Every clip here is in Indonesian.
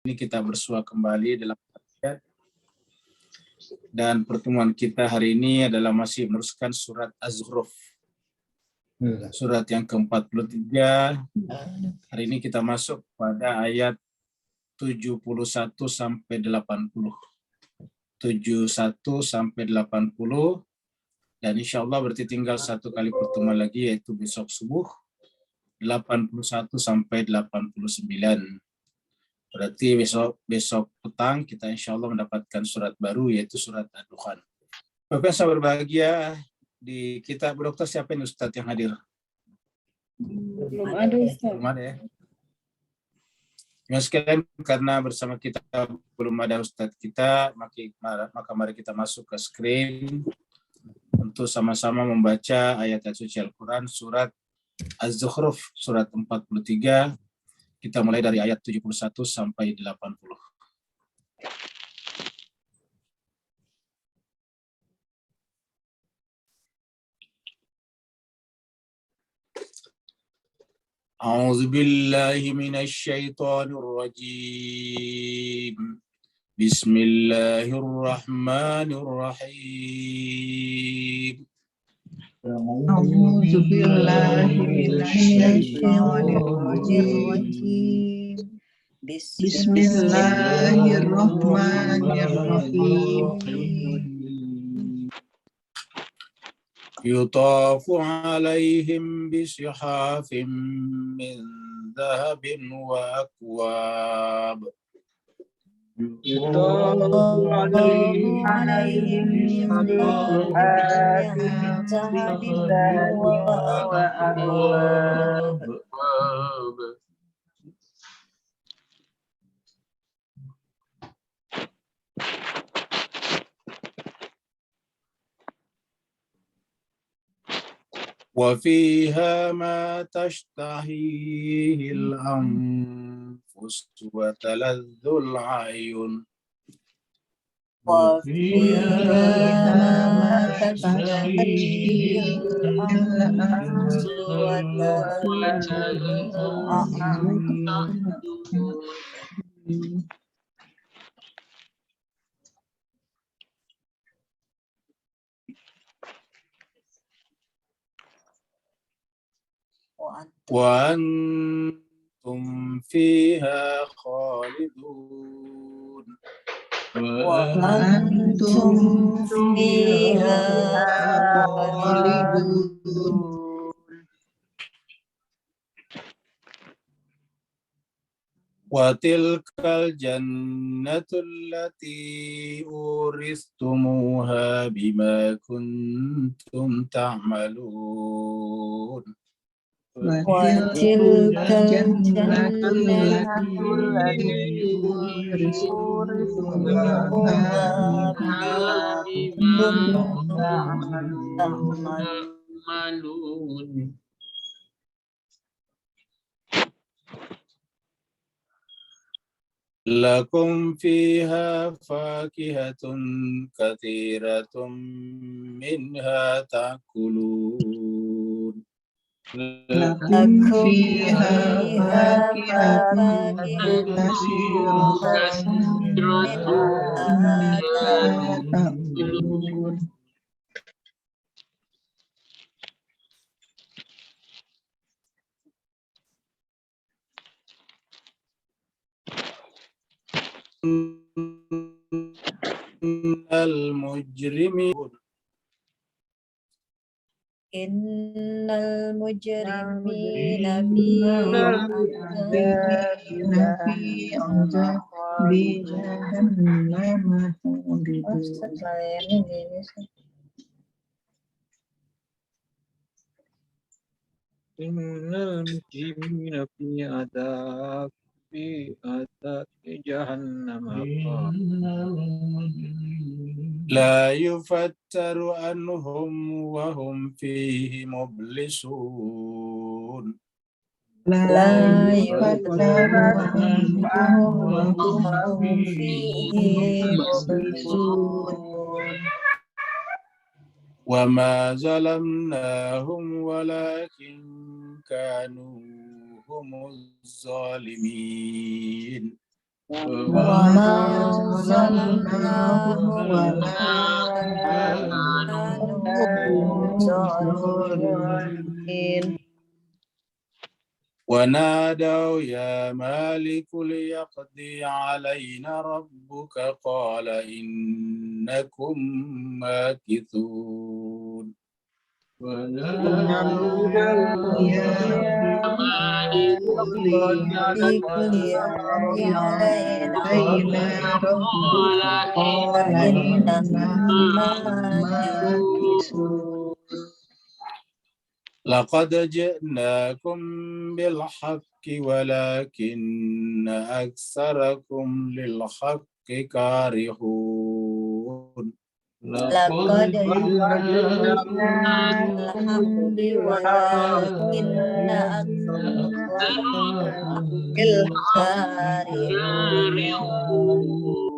ini kita bersua kembali dalam ayat, dan pertemuan kita hari ini adalah masih meneruskan surat Az-Zukhruf, surat yang ke-43. Hari ini kita masuk pada ayat 71 sampai 80. 71 sampai 80, dan insya Allah berarti tinggal satu kali pertemuan lagi, yaitu besok subuh 81 sampai 89. Berarti besok petang kita insya Allah mendapatkan surat baru, yaitu surat Ad-Dukhan. Bapak yang berbahagia, di kita dokter siapa ini Ustadz yang hadir? Belum ada Ustaz. Belum ada ya. Yang sekalian, karena bersama kita belum ada Ustadz kita, maka mari kita masuk ke screen untuk sama-sama membaca ayat-ayat suci Al-Quran surat Az-Zukhruf, surat 43. Kita mulai dari ayat 71 sampai 80. A'udzu billahi minasy syaithanir rajim. Bismillahirrahmanirrahim. A'udzu billahi minasyaitonir rajim. Bismillahirrahmanirrahim. Yutafu alaihim bisihafim min dhahabin wa akwab. Yutafu alaihim bisihafim min dhahabin wa akwab. وفيها ما تشتهيه الأنفس وتلذ الأعين. وفيها ما تشتهيه الأنفس وتلذ الأعين. وأنتم فيها خالدون. وأنتم فيها خالدون. وتلك الجنة التي أورثتموها بما كنتم تعملون. وتلك الجنة التي أورثتموها بما كنتم تعملون. لكم فيها فاكهة كثيرة منها تأكلون. لكم فيها فاكهة كثيرة منها تأكلون. المجرمين إن المجرمين في عذاب جهنم خالدون. إن المجرمين في عذاب جهنم لا يفتر عنهم وهم فيه مبلسون. لا يفتر عنهم وهم فيه مبلسون. وما ظلمناهم ولكن كانوا هم الظالمين. وما ظلمناهم ولكن كانوا ظالمين ونادوا يا مالك ليقضي علينا ربك قال إنكم ماكثون لكل يقضي علينا قال إنكم ماكثون لقد جئناكم بالحق ولكن أكثركم للحق كارهون لقد جئناكم بالحق ولكن أكثركم الكارهون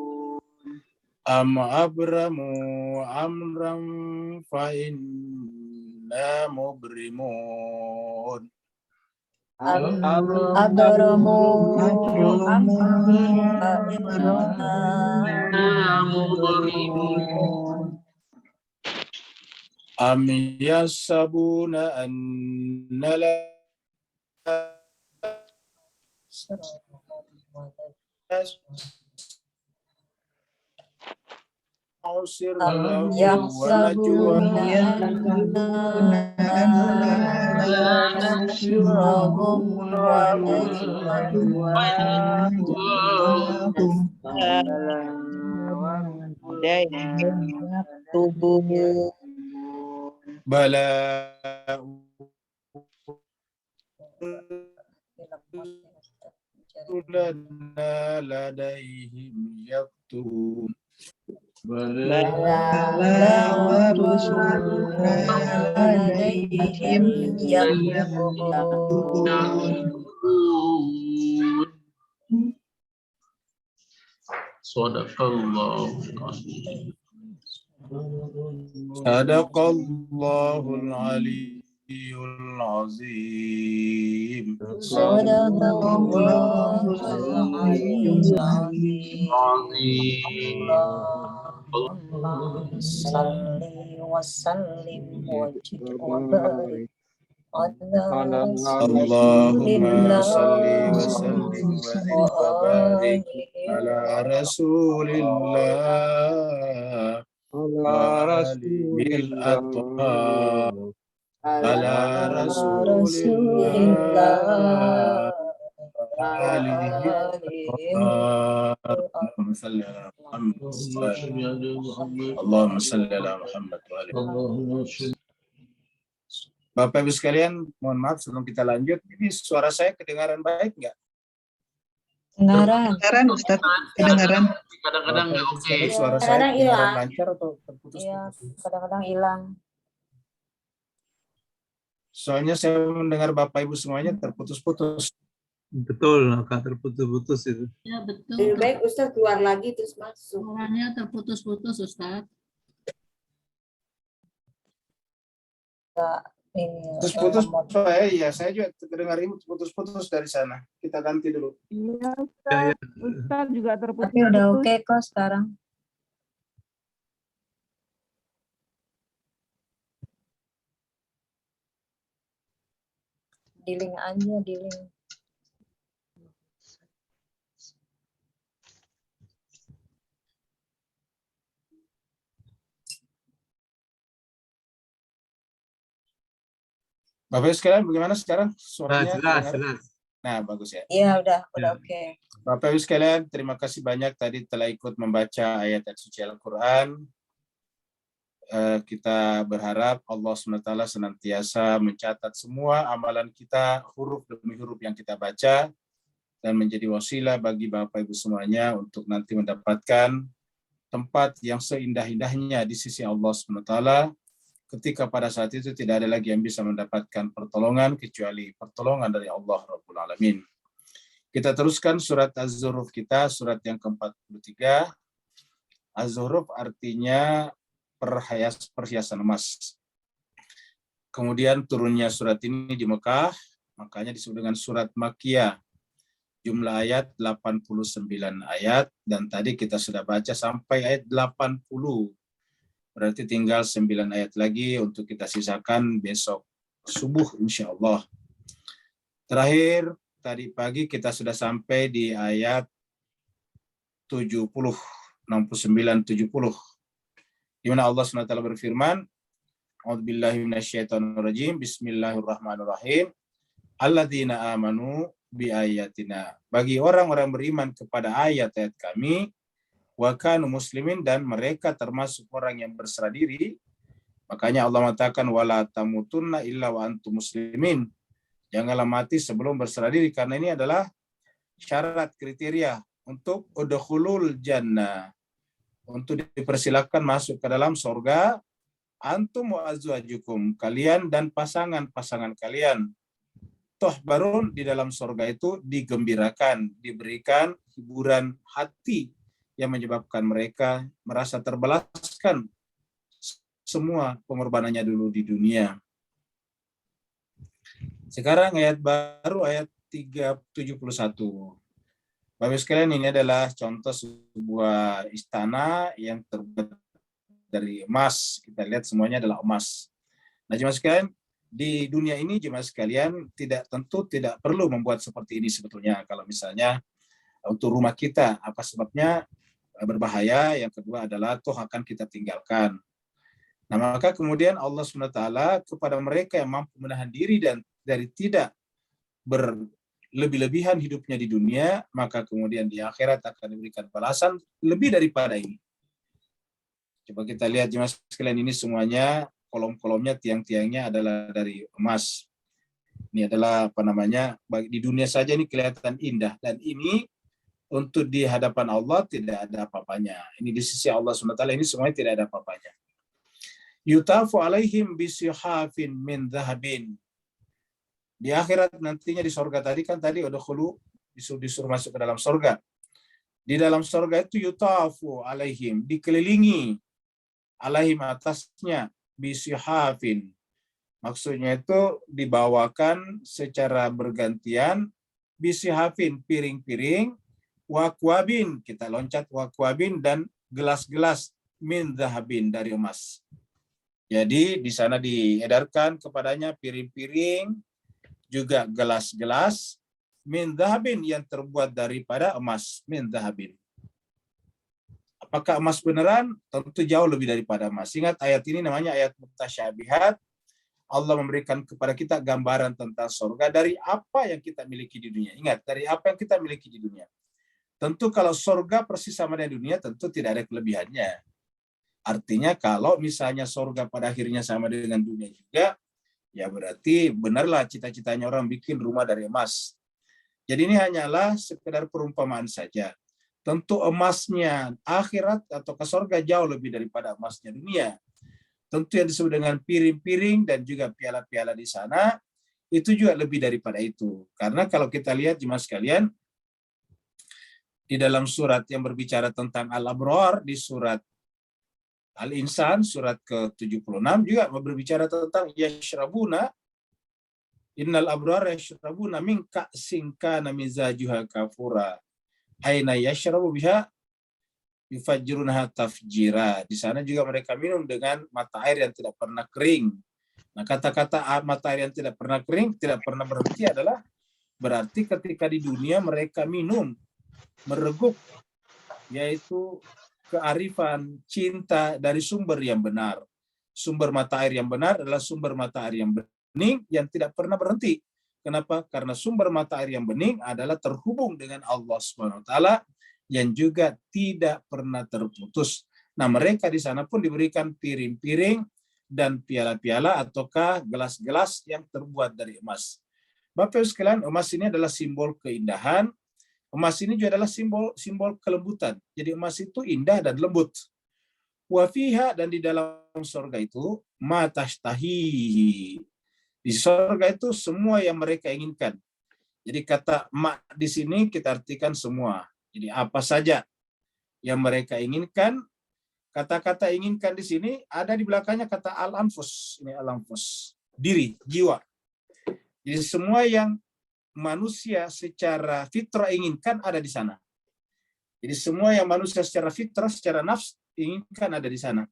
أم أبرموا أمرا فإنا مبرمون أبرموا أمرا فإنا مبرمون أم يحسبون أن لا أم يحسبون أننا نسرهم ونجواهم لديهم يكتبون بلى رسلنا لديهم يكتبون بلى ورسلنا لديهم يكتبون صدق الله صدق الله العلي العظيم صدق الله العلي العظيم اللهم صل وسلم وزد وبارك على رسول اللهم صل الله وسلم وبارك على رسول الله وآله الأطهار على رسول الله وآله الأطهار اللهم صل على محمد اللهم صل على محمد وآله. Bapak Ibu sekalian, mohon maaf sebelum kita lanjut, ini suara saya kedengaran baik nggak? Kedengaran Ustaz, kedengaran. Kadang-kadang nggak oke. Suara saya kedengaran lancar atau terputus? ya kadang-kadang hilang. Soalnya saya mendengar Bapak Ibu semuanya terputus-putus. Betul, agak terputus-putus itu. Ya betul. Lebih baik Ustaz keluar lagi terus masuk. Suaranya terputus-putus, Ustaz. Ini Putus-putus, saya juga terdengar ini putus-putus dari sana. Kita ganti dulu. Iya Ya, ya. Ustaz juga terputus. tapi udah oke kok sekarang. Di link aja, di link. Bapak Ibu sekalian, bagaimana sekarang suaranya? Jelas, kedengaran? jelas. Nah, bagus ya. Iya udah Ya. oke. Bapak Ibu sekalian, terima kasih banyak tadi telah ikut membaca ayat suci Al-Quran. Kita berharap Allah SWT senantiasa mencatat semua amalan kita, huruf demi huruf yang kita baca, dan menjadi wasilah bagi Bapak Ibu semuanya untuk nanti mendapatkan tempat yang seindah-indahnya di sisi Allah SWT, ketika pada saat itu tidak ada lagi yang bisa mendapatkan pertolongan kecuali pertolongan dari Allah Rabbul Alamin. Kita teruskan surat Az-Zukhruf kita, surat yang ke-43. Az-Zukhruf artinya perhiasan emas. Kemudian turunnya surat ini di Mekah, makanya disebut dengan surat Makkiyah. Jumlah ayat 89 ayat, dan tadi kita sudah baca sampai ayat 80. Berarti tinggal 9 ayat lagi untuk kita sisakan besok subuh insya Allah. Terakhir, tadi pagi kita sudah sampai di ayat 70, 69, 70. Di mana Allah SWT berfirman, A'udzubillahi minasyaitonirrajim, Bismillahirrahmanirrahim. Alladzina amanu bi ayatina. Bagi orang-orang beriman kepada ayat-ayat kami, wa kanu muslimin, dan mereka termasuk orang yang berserah diri. Makanya Allah mengatakan wala tamutunna illa wa antum muslimin. Janganlah mati sebelum berserah diri, karena ini adalah syarat kriteria untuk udkhulul jannah, untuk dipersilakan masuk ke dalam surga, antum wa azwajukum, kalian dan pasangan-pasangan kalian. Tuhbarun, di dalam surga itu digembirakan, diberikan hiburan hati yang menyebabkan mereka merasa terbalaskan semua pengorbanannya dulu di dunia. Sekarang ayat baru, ayat 71. Bapak sekalian, ini adalah contoh sebuah istana yang terbuat dari emas. Kita lihat semuanya adalah emas. Nah, jemaah sekalian, di dunia ini jemaah sekalian tentu tidak perlu membuat seperti ini sebetulnya. Kalau misalnya untuk rumah kita, apa sebabnya? Berbahaya. Yang kedua adalah toh akan kita tinggalkan. Nah, maka kemudian Allah SWT kepada mereka yang mampu menahan diri dan dari tidak berlebih-lebihan hidupnya di dunia, maka kemudian di akhirat akan diberikan balasan lebih daripada ini. Coba kita lihat jemaah sekalian, ini semuanya kolom-kolomnya, tiang-tiangnya adalah dari emas. Ini adalah di dunia saja ini kelihatan indah, dan ini untuk di hadapan Allah tidak ada apa-apanya. Ini di sisi Allah SWT ini semuanya tidak ada apa-apanya. Yutafu alaihim bisihafin min dhahabin. Di akhirat nantinya di surga tadi udkhulu, disuruh masuk ke dalam surga. Di dalam surga itu yutafu alaihim, dikelilingi, alaihim atasnya, bisihafin. Maksudnya itu dibawakan secara bergantian, bisihafin, piring-piring, wakwabin, kita loncat, wakwabin, dan gelas-gelas min dhahabin, dari emas. Jadi di sana diedarkan kepadanya piring-piring, juga gelas-gelas min dhahabin, yang terbuat daripada emas, min dhahabin. Apakah emas beneran? Tentu jauh lebih daripada emas. Ingat, ayat ini namanya ayat mutasyabihat. Allah memberikan kepada kita gambaran tentang surga dari apa yang kita miliki di dunia. Ingat, dari apa yang kita miliki di dunia. Tentu kalau surga persis sama dengan dunia, tentu tidak ada kelebihannya. Artinya kalau misalnya surga pada akhirnya sama dengan dunia juga, ya berarti benarlah cita-citanya orang bikin rumah dari emas. Jadi ini hanyalah sekedar perumpamaan saja. Tentu emasnya akhirat atau ke surga jauh lebih daripada emasnya dunia. Tentu yang disebut dengan piring-piring dan juga piala-piala di sana, itu juga lebih daripada itu. Karena kalau kita lihat jemaah sekalian, di dalam surat yang berbicara tentang Al-Abrar, di surat Al-Insan, surat ke-76 juga berbicara tentang yashrabuna, innal abrar yashrabuna min ka'sin kana mizajuha kafura. Aina yashrabu biha yufajjirunha tafjira. Di sana juga mereka minum dengan mata air yang tidak pernah kering. Nah, kata-kata mata air yang tidak pernah kering, tidak pernah berhenti adalah berarti ketika di dunia mereka minum, mereguk, yaitu kearifan, cinta dari sumber yang benar. Sumber mata air yang benar adalah sumber mata air yang bening yang tidak pernah berhenti. Kenapa? Karena sumber mata air yang bening adalah terhubung dengan Allah Subhanahu wa taala yang juga tidak pernah terputus. Nah, mereka di sana pun diberikan piring-piring dan piala-piala ataukah gelas-gelas yang terbuat dari emas. Bapak Ibu sekalian, emas ini adalah simbol keindahan. Emas ini juga adalah simbol kelembutan. Jadi emas itu indah dan lembut. Wa fiha, dan di dalam surga itu ma tashtahihi. Di surga itu semua yang mereka inginkan. Jadi kata ma di sini kita artikan semua. Jadi apa saja yang mereka inginkan. Kata-kata inginkan di sini ada di belakangnya kata al-anfus. Ini al-anfus. Diri, jiwa. Jadi semua yang manusia secara fitrah inginkan ada di sana. Jadi semua yang manusia secara fitrah, secara nafs inginkan ada di sana.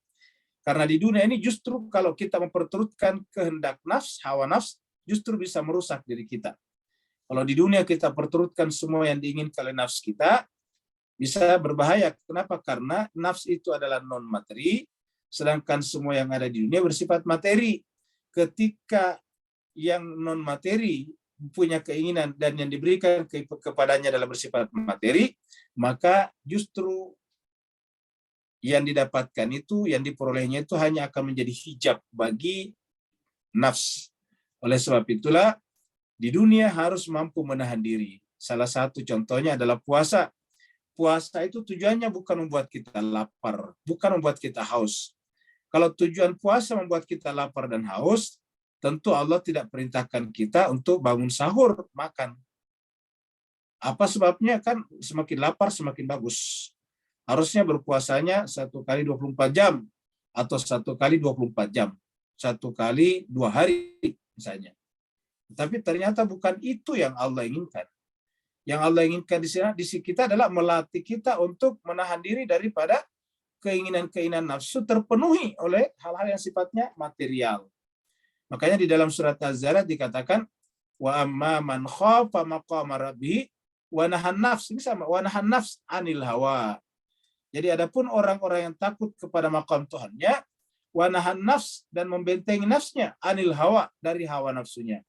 Karena di dunia ini justru kalau kita memperturutkan kehendak nafs, hawa nafs, justru bisa merusak diri kita. Kalau di dunia kita perturutkan semua yang diinginkan oleh nafs kita, bisa berbahaya. Kenapa? Karena nafs itu adalah non-materi, sedangkan semua yang ada di dunia bersifat materi. Ketika yang non-materi punya keinginan dan yang diberikan kepadanya dalam bersifat materi, maka justru yang didapatkan itu, yang diperolehnya itu hanya akan menjadi hijab bagi nafs. Oleh sebab itulah, di dunia harus mampu menahan diri. Salah satu contohnya adalah puasa. Puasa itu tujuannya bukan membuat kita lapar, bukan membuat kita haus. Kalau tujuan puasa membuat kita lapar dan haus, tentu Allah tidak perintahkan kita untuk bangun sahur, makan. Apa sebabnya? Kan semakin lapar semakin bagus. Harusnya berpuasanya 1 kali 24 jam atau 1 kali 24 jam. 1 kali 2 hari misalnya. Tapi ternyata bukan itu yang Allah inginkan. Yang Allah inginkan di sini kita adalah melatih kita untuk menahan diri daripada keinginan-keinginan nafsu terpenuhi oleh hal-hal yang sifatnya material. Makanya di dalam surat Az-Zariyat dikatakan wa amma man khafa maqama rabbih wa nahan nafs, ini sama, wa nahan nafs anil hawa. Jadi adapun orang-orang yang takut kepada maqam Tuhannya, wa nahan nafs, dan membentengi nafsnya anil hawa, dari hawa nafsunya.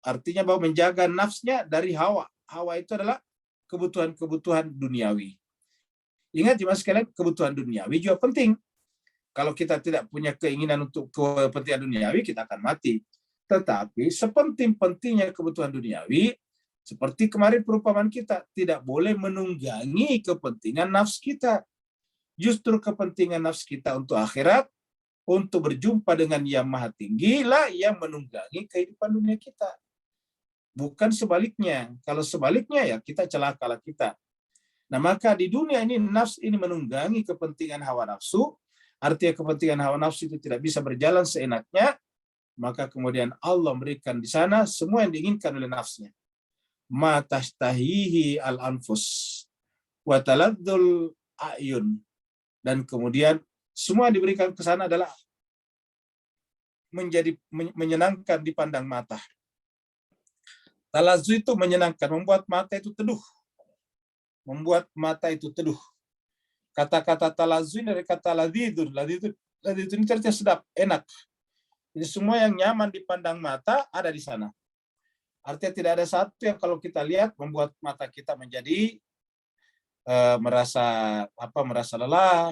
Artinya bahwa menjaga nafsnya dari hawa. Hawa itu adalah kebutuhan-kebutuhan duniawi. Ingat jemaah sekalian, kebutuhan duniawi juga penting. Kalau kita tidak punya keinginan untuk kepentingan duniawi, kita akan mati. Tetapi sepenting-pentingnya kebutuhan duniawi, seperti kemarin perumpamaan kita, tidak boleh menunggangi kepentingan nafs kita. Justru kepentingan nafs kita untuk akhirat, untuk berjumpa dengan yang maha tinggi lah yang menunggangi kehidupan dunia kita. Bukan sebaliknya. Kalau sebaliknya ya kita celakalah kita. Nah maka di dunia ini nafs ini menunggangi kepentingan hawa nafsu. Artinya kepentingan hawa nafsu itu tidak bisa berjalan seenaknya. Maka kemudian Allah memberikan di sana semua yang diinginkan oleh nafsnya. Ma tashtahihi al-anfus wa taladzul a'yun. Dan kemudian semua yang diberikan ke sana adalah menjadi menyenangkan dipandang mata. Talazzu itu menyenangkan, membuat mata itu teduh. Membuat mata itu teduh. Kata-kata talazzu dari kata ladzidun. Ladzidun ini artinya sedap, enak. Jadi semua yang nyaman dipandang mata ada di sana. Artinya tidak ada satu yang kalau kita lihat membuat mata kita menjadi merasa lelah,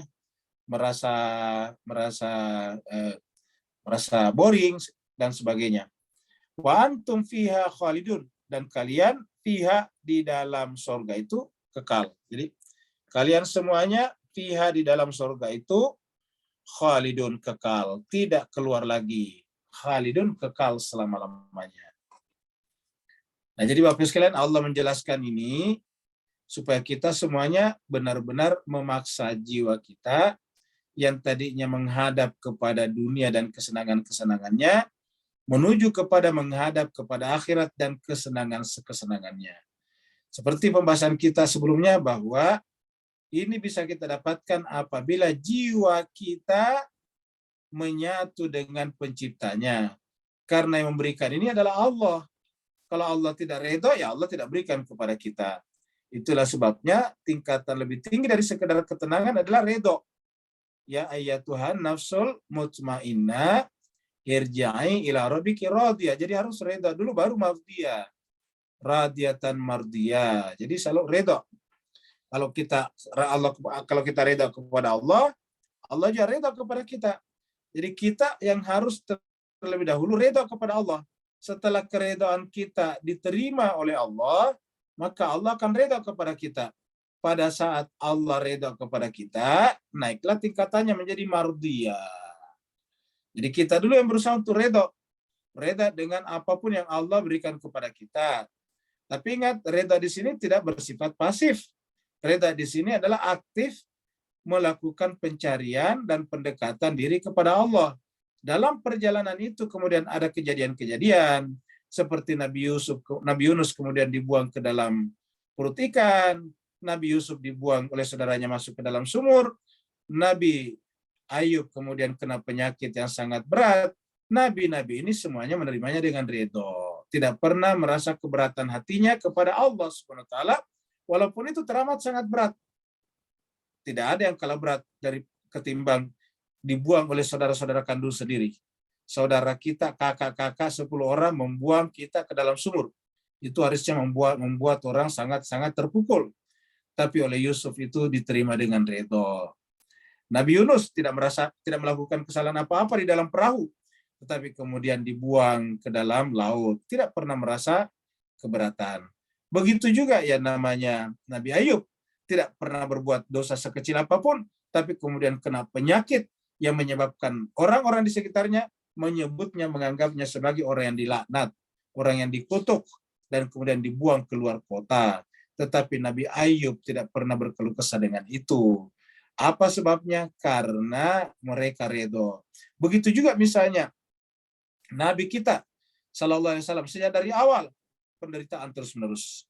merasa boring dan sebagainya. Wa antum fiha khalidun, dan kalian fiha di dalam surga itu kekal. Jadi kalian semuanya fiha di dalam surga itu khalidun, kekal, tidak keluar lagi. Khalidun, kekal selama-lamanya. Nah, jadi Bapak sekalian, Allah menjelaskan ini supaya kita semuanya benar-benar memaksa jiwa kita yang tadinya menghadap kepada dunia dan kesenangan-kesenangannya, menuju kepada menghadap kepada akhirat dan kesenangan-kesenangannya. Seperti pembahasan kita sebelumnya bahwa ini bisa kita dapatkan apabila jiwa kita menyatu dengan penciptanya. Karena yang memberikan ini adalah Allah. Kalau Allah tidak ridho, ya Allah tidak berikan kepada kita. Itulah sebabnya tingkatan lebih tinggi dari sekedar ketenangan adalah ridho. Ya ayyatuhan nafsul mutmainnah irja'i ila rabbiki radiyah. Jadi harus ridha dulu baru mardiyah. Radiyatan mardiyah. Jadi selalu ridha. Kalau kita ridha kepada Allah, Allah juga ridha kepada kita. Jadi kita yang harus terlebih dahulu ridha kepada Allah. Setelah keridhaan kita diterima oleh Allah, maka Allah akan ridha kepada kita. Pada saat Allah ridha kepada kita, naiklah tingkatannya menjadi mardiyah. Jadi kita dulu yang berusaha untuk ridha. Ridha dengan apapun yang Allah berikan kepada kita. Tapi ingat, ridha di sini tidak bersifat pasif. Ridha di sini adalah aktif melakukan pencarian dan pendekatan diri kepada Allah. Dalam perjalanan itu kemudian ada kejadian-kejadian, seperti Nabi Yunus kemudian dibuang ke dalam perut ikan, Nabi Yusuf dibuang oleh saudaranya masuk ke dalam sumur, Nabi Ayub kemudian kena penyakit yang sangat berat. Nabi-nabi ini semuanya menerimanya dengan ridho, tidak pernah merasa keberatan hatinya kepada Allah Subhanahu wa taala, walaupun itu teramat sangat berat. Tidak ada yang kalah berat dari ketimbang dibuang oleh saudara-saudara kandung sendiri. Saudara kita, kakak-kakak 10 orang membuang kita ke dalam sumur. Itu harusnya membuat orang sangat-sangat terpukul. Tapi oleh Yusuf itu diterima dengan ridho. Nabi Yunus tidak melakukan kesalahan apa-apa di dalam perahu, tetapi kemudian dibuang ke dalam laut, tidak pernah merasa keberatan. Begitu juga ya namanya Nabi Ayub, tidak pernah berbuat dosa sekecil apapun, tapi kemudian kena penyakit yang menyebabkan orang-orang di sekitarnya menyebutnya, menganggapnya sebagai orang yang dilaknat, orang yang dikutuk, dan kemudian dibuang keluar kota. Tetapi Nabi Ayub tidak pernah berkeluh kesah dengan itu. Apa sebabnya? Karena mereka ridho. Begitu juga misalnya Nabi kita Sallallahu Alaihi Wasallam, sejak dari awal penderitaan terus-menerus.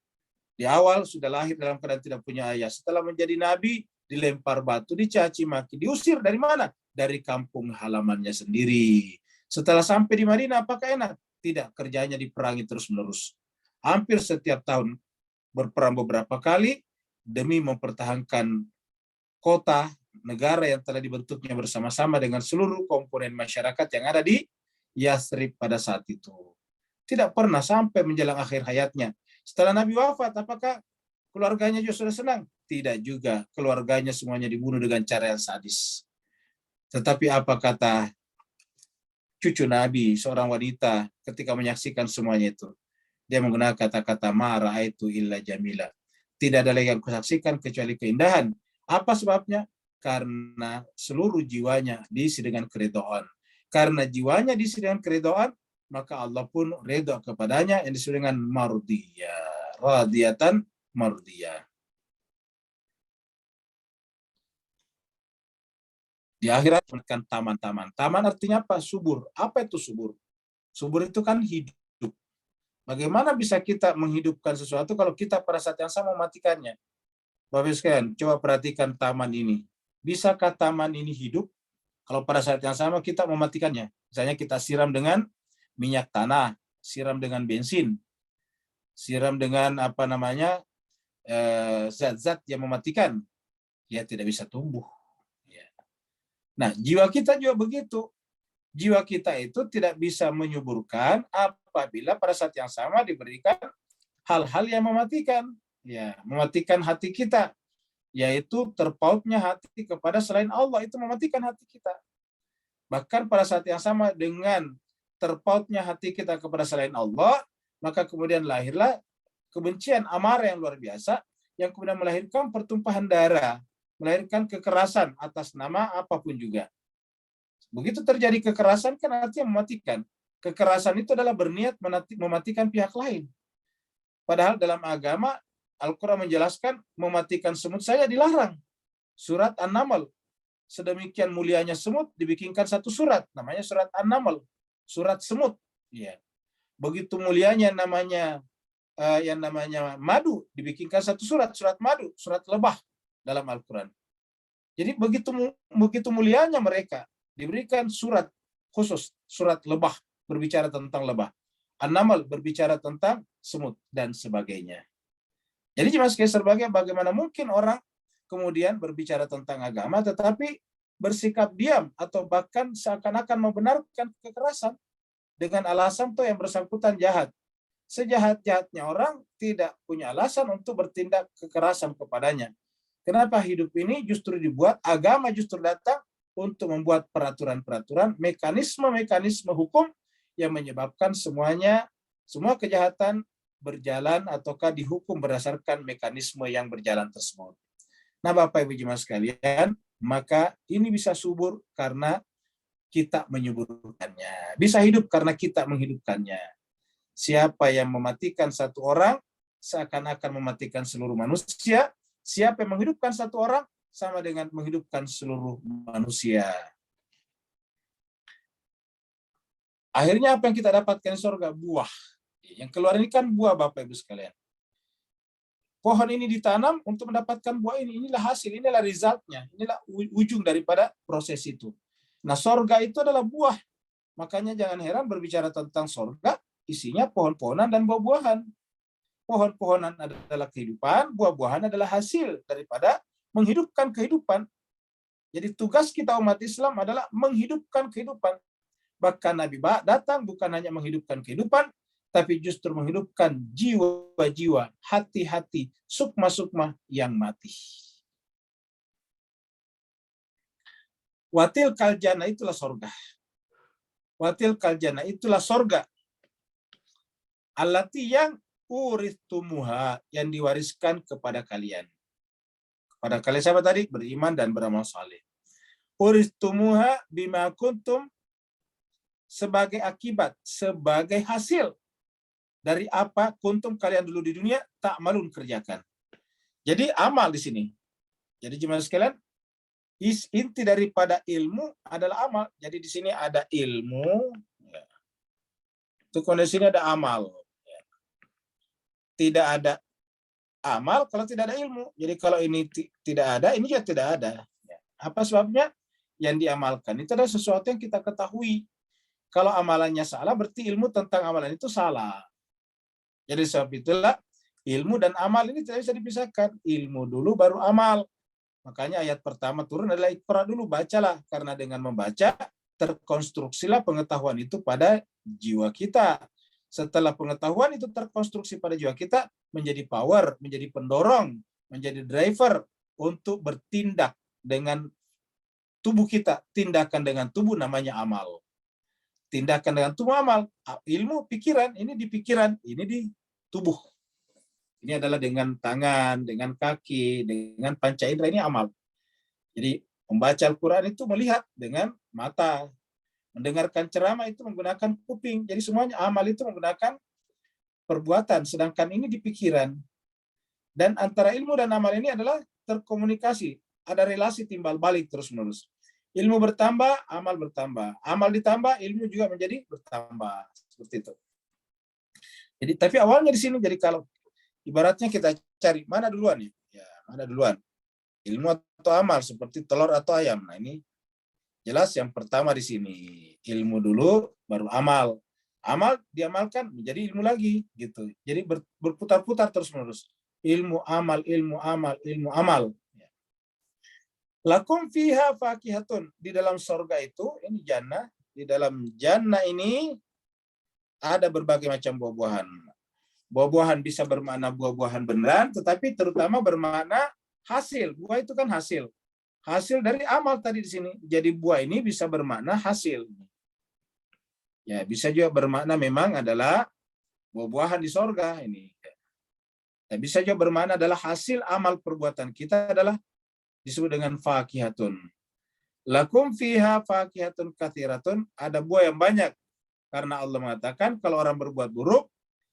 Di awal sudah lahir dalam keadaan tidak punya ayah. Setelah menjadi Nabi, dilempar batu, dicaci maki, diusir dari mana? Dari kampung halamannya sendiri. Setelah sampai di Madinah, apakah enak? Tidak, kerjanya diperangi terus-menerus. Hampir setiap tahun berperang beberapa kali demi mempertahankan kota, negara yang telah dibentuknya bersama-sama dengan seluruh komponen masyarakat yang ada di Yathrib pada saat itu. Tidak pernah sampai menjelang akhir hayatnya. Setelah Nabi wafat, apakah keluarganya juga sudah senang? Tidak juga. Keluarganya semuanya dibunuh dengan cara yang sadis. Tetapi apa kata cucu Nabi, seorang wanita, ketika menyaksikan semuanya itu? Dia menggunakan kata-kata ma ra'aitu illa jamila. Tidak ada lagi yang kusaksikan kecuali keindahan. Apa sebabnya? Karena seluruh jiwanya diisi dengan keridhaan. Karena jiwanya diisi dengan keridhaan, maka Allah pun ridha kepadanya, yang disebut dengan mardiyah. Radiyatan mardiyah. Di akhirat menekan taman-taman. Taman artinya apa? Subur. Apa itu subur? Subur itu kan hidup. Bagaimana bisa kita menghidupkan sesuatu kalau kita pada saat yang sama mematikannya? Bapak sekalian, coba perhatikan taman ini. Bisakah taman ini hidup kalau pada saat yang sama kita mematikannya? Misalnya kita siram dengan minyak tanah, siram dengan bensin, siram dengan zat-zat yang mematikan, ya tidak bisa tumbuh. Nah, jiwa kita juga begitu. Jiwa kita itu tidak bisa menyuburkan apabila pada saat yang sama diberikan hal-hal yang mematikan. Ya, mematikan hati kita, yaitu terpautnya hati kepada selain Allah, itu mematikan hati kita. Bahkan pada saat yang sama dengan terpautnya hati kita kepada selain Allah, maka kemudian lahirlah kebencian, amarah yang luar biasa, yang kemudian melahirkan pertumpahan darah, melahirkan kekerasan atas nama apapun juga. Begitu terjadi kekerasan kan artinya mematikan. Kekerasan itu adalah berniat mematikan pihak lain. Padahal dalam agama Al-Quran menjelaskan mematikan semut saja dilarang. Surat An-Naml. Sedemikian mulianya semut dibikinkan satu surat, namanya surat An-Naml, surat semut. Ya. Begitu mulianya yang namanya madu dibikinkan satu surat, surat madu, surat lebah dalam Al-Quran. Jadi begitu mulianya mereka diberikan surat khusus, surat lebah berbicara tentang lebah. An-Naml berbicara tentang semut dan sebagainya. Jadi sebagai bagaimana mungkin orang kemudian berbicara tentang agama tetapi bersikap diam atau bahkan seakan-akan membenarkan kekerasan dengan alasan yang bersangkutan jahat. Sejahat-jahatnya orang tidak punya alasan untuk bertindak kekerasan kepadanya. Kenapa hidup ini justru dibuat, agama justru datang untuk membuat peraturan-peraturan, mekanisme-mekanisme hukum yang menyebabkan semua kejahatan berjalan ataukah dihukum berdasarkan mekanisme yang berjalan tersebut. Nah, Bapak Ibu Jemaah sekalian, maka ini bisa subur karena kita menyuburkannya. Bisa hidup karena kita menghidupkannya. Siapa yang mematikan satu orang, seakan-akan mematikan seluruh manusia. Siapa yang menghidupkan satu orang, sama dengan menghidupkan seluruh manusia. Akhirnya apa yang kita dapatkan di surga? Buah. Yang keluar ini kan buah, Bapak Ibu sekalian. Pohon ini ditanam untuk mendapatkan buah ini. Inilah hasil, inilah resultnya. Inilah ujung daripada proses itu. Nah, sorga itu adalah buah. Makanya jangan heran berbicara tentang sorga, isinya pohon-pohonan dan buah-buahan. Pohon-pohonan adalah kehidupan, buah-buahan adalah hasil daripada menghidupkan kehidupan. Jadi tugas kita umat Islam adalah menghidupkan kehidupan. Bahkan Nabi datang bukan hanya menghidupkan kehidupan, tapi justru menghidupkan jiwa-jiwa, hati-hati, sukma-sukma yang mati. Watil kaljana itulah sorga. Watil kaljana itulah sorga. Allati yang uristumuha, yang diwariskan kepada kalian. Kepada kalian siapa tadi? Beriman dan beramal saleh. Uristumuha bima kuntum, sebagai akibat, sebagai hasil dari apa kuntum kalian dulu di dunia tak malun kerjakan. Jadi amal di sini. Jadi jemaah sekalian, inti daripada ilmu adalah amal. Jadi di sini ada ilmu, itu kondisinya ada amal. Tidak ada amal kalau tidak ada ilmu. Jadi kalau ini tidak ada, ini juga tidak ada. Apa sebabnya? Yang diamalkan itu adalah sesuatu yang kita ketahui. Kalau amalannya salah, berarti ilmu tentang amalan itu salah. Jadi sebab itulah ilmu dan amal ini tidak bisa dipisahkan. Ilmu dulu baru amal. Makanya ayat pertama turun adalah Iqra dulu, bacalah. Karena dengan membaca, terkonstruksilah pengetahuan itu pada jiwa kita. Setelah pengetahuan itu terkonstruksi pada jiwa kita, menjadi power, menjadi pendorong, menjadi driver untuk bertindak dengan tubuh kita. Tindakan dengan tubuh namanya amal. Tindakan dengan tubuh amal. Ilmu, pikiran, ini di pikiran, ini di tubuh. Ini adalah dengan tangan, dengan kaki, dengan panca indera, ini amal. Jadi membaca Al-Quran itu melihat dengan mata. Mendengarkan ceramah itu menggunakan kuping. Jadi semuanya amal itu menggunakan perbuatan. Sedangkan ini di pikiran. Dan antara ilmu dan amal ini adalah terkomunikasi. Ada relasi timbal balik terus-menerus. Ilmu bertambah, amal bertambah. Amal ditambah, ilmu juga menjadi bertambah. Seperti itu. Jadi, tapi awalnya di sini, jadi kalau ibaratnya kita cari mana duluan ya? Ya, mana duluan? Ilmu atau amal, seperti telur atau ayam. Nah, ini jelas yang pertama di sini. Ilmu dulu, baru amal. Amal diamalkan menjadi ilmu lagi, gitu. Jadi berputar-putar terus-menerus. Ilmu, amal, ilmu, amal, ilmu, amal. Lakum fiha fakihatun, di dalam sorga itu, ini jannah, di dalam jannah ini ada berbagai macam buah-buahan. Buah-buahan bisa bermakna buah-buahan beneran, tetapi terutama bermakna hasil. Buah itu kan hasil. Hasil dari amal tadi di sini. Jadi buah ini bisa bermakna hasil. Ya, bisa juga bermakna memang adalah buah-buahan di sorga ini. Ya, bisa juga bermakna adalah hasil amal perbuatan kita adalah disebut dengan fakihatun. Lakum fiha fakihatun katsiratun, ada buah yang banyak. Karena Allah mengatakan kalau orang berbuat buruk,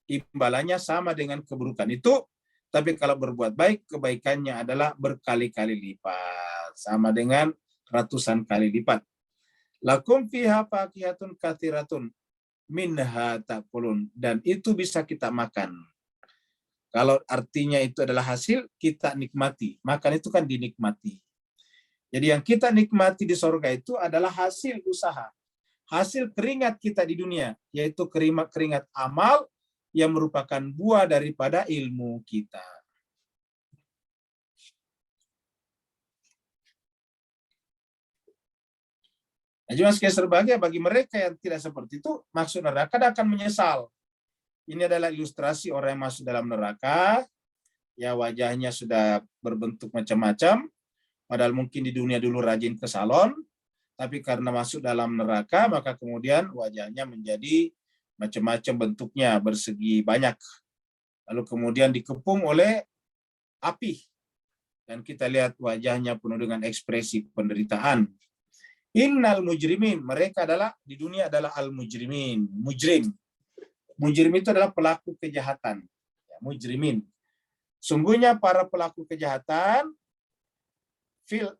imbalannya sama dengan keburukan itu. Tapi kalau berbuat baik, kebaikannya adalah berkali-kali lipat. Sama dengan ratusan kali lipat. Lakum fiha fakihatun katsiratun minha ta'kulun, dan itu bisa kita makan. Kalau artinya itu adalah hasil, kita nikmati. Makan itu kan dinikmati. Jadi yang kita nikmati di sorga itu adalah hasil usaha. Hasil keringat kita di dunia, yaitu keringat amal yang merupakan buah daripada ilmu kita. Nah, cuma sekali berbahagia bagi mereka yang tidak seperti itu, maksud neraka akan menyesal. Ini adalah ilustrasi orang yang masuk dalam neraka, ya wajahnya sudah berbentuk macam-macam, padahal mungkin di dunia dulu rajin ke salon, tapi karena masuk dalam neraka, maka kemudian wajahnya menjadi macam-macam bentuknya, bersegi banyak. Lalu kemudian dikepung oleh api, dan kita lihat wajahnya penuh dengan ekspresi penderitaan. Innal mujrimin, mereka adalah di dunia adalah al-mujrimin, mujrim. Mujrim itu adalah pelaku kejahatan. Ya, mujrimin. Sungguhnya para pelaku kejahatan fil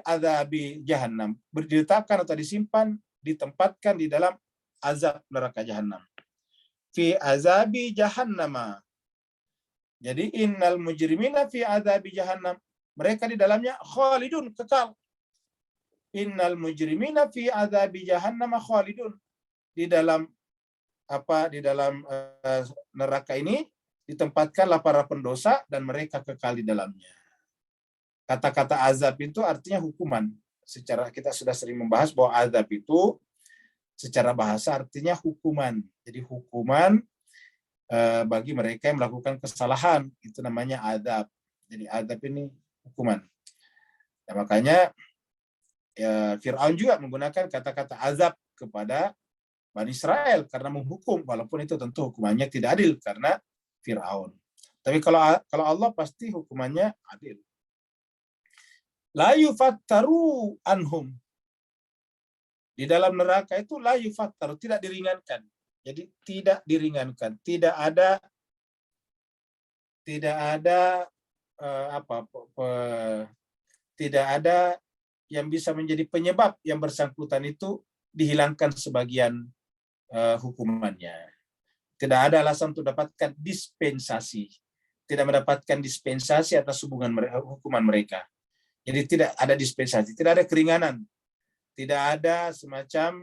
adzabi jahannam, diletakkan atau disimpan, ditempatkan di dalam azab neraka jahannam. fi azabi jahannama. Jadi innal mujrimina fi azabi jahannam. Mereka di dalamnya khalidun, kekal. Innal mujrimina fi azabi jahannam khalidun. Di dalam neraka ini ditempatkanlah para pendosa dan mereka kekal di dalamnya. Kata-kata azab itu artinya hukuman. Secara kita sudah sering membahas bahwa azab itu secara bahasa artinya hukuman. Jadi hukuman bagi mereka yang melakukan kesalahan, itu namanya azab. Jadi azab ini hukuman. Nah, makanya Fir'aun juga menggunakan kata-kata azab kepada Bani Israel karena menghukum, walaupun itu tentu hukumannya tidak adil karena Fir'aun. Tapi kalau Allah pasti hukumannya adil. La yufattaru anhum. Di dalam neraka itu la yufattaru, tidak diringankan. Jadi tidak diringankan, tidak ada yang bisa menjadi penyebab yang bersangkutan itu dihilangkan sebagian hukumannya. Tidak ada alasan untuk dapatkan dispensasi, tidak mendapatkan dispensasi atas hukuman mereka. Jadi tidak ada dispensasi, tidak ada keringanan, tidak ada semacam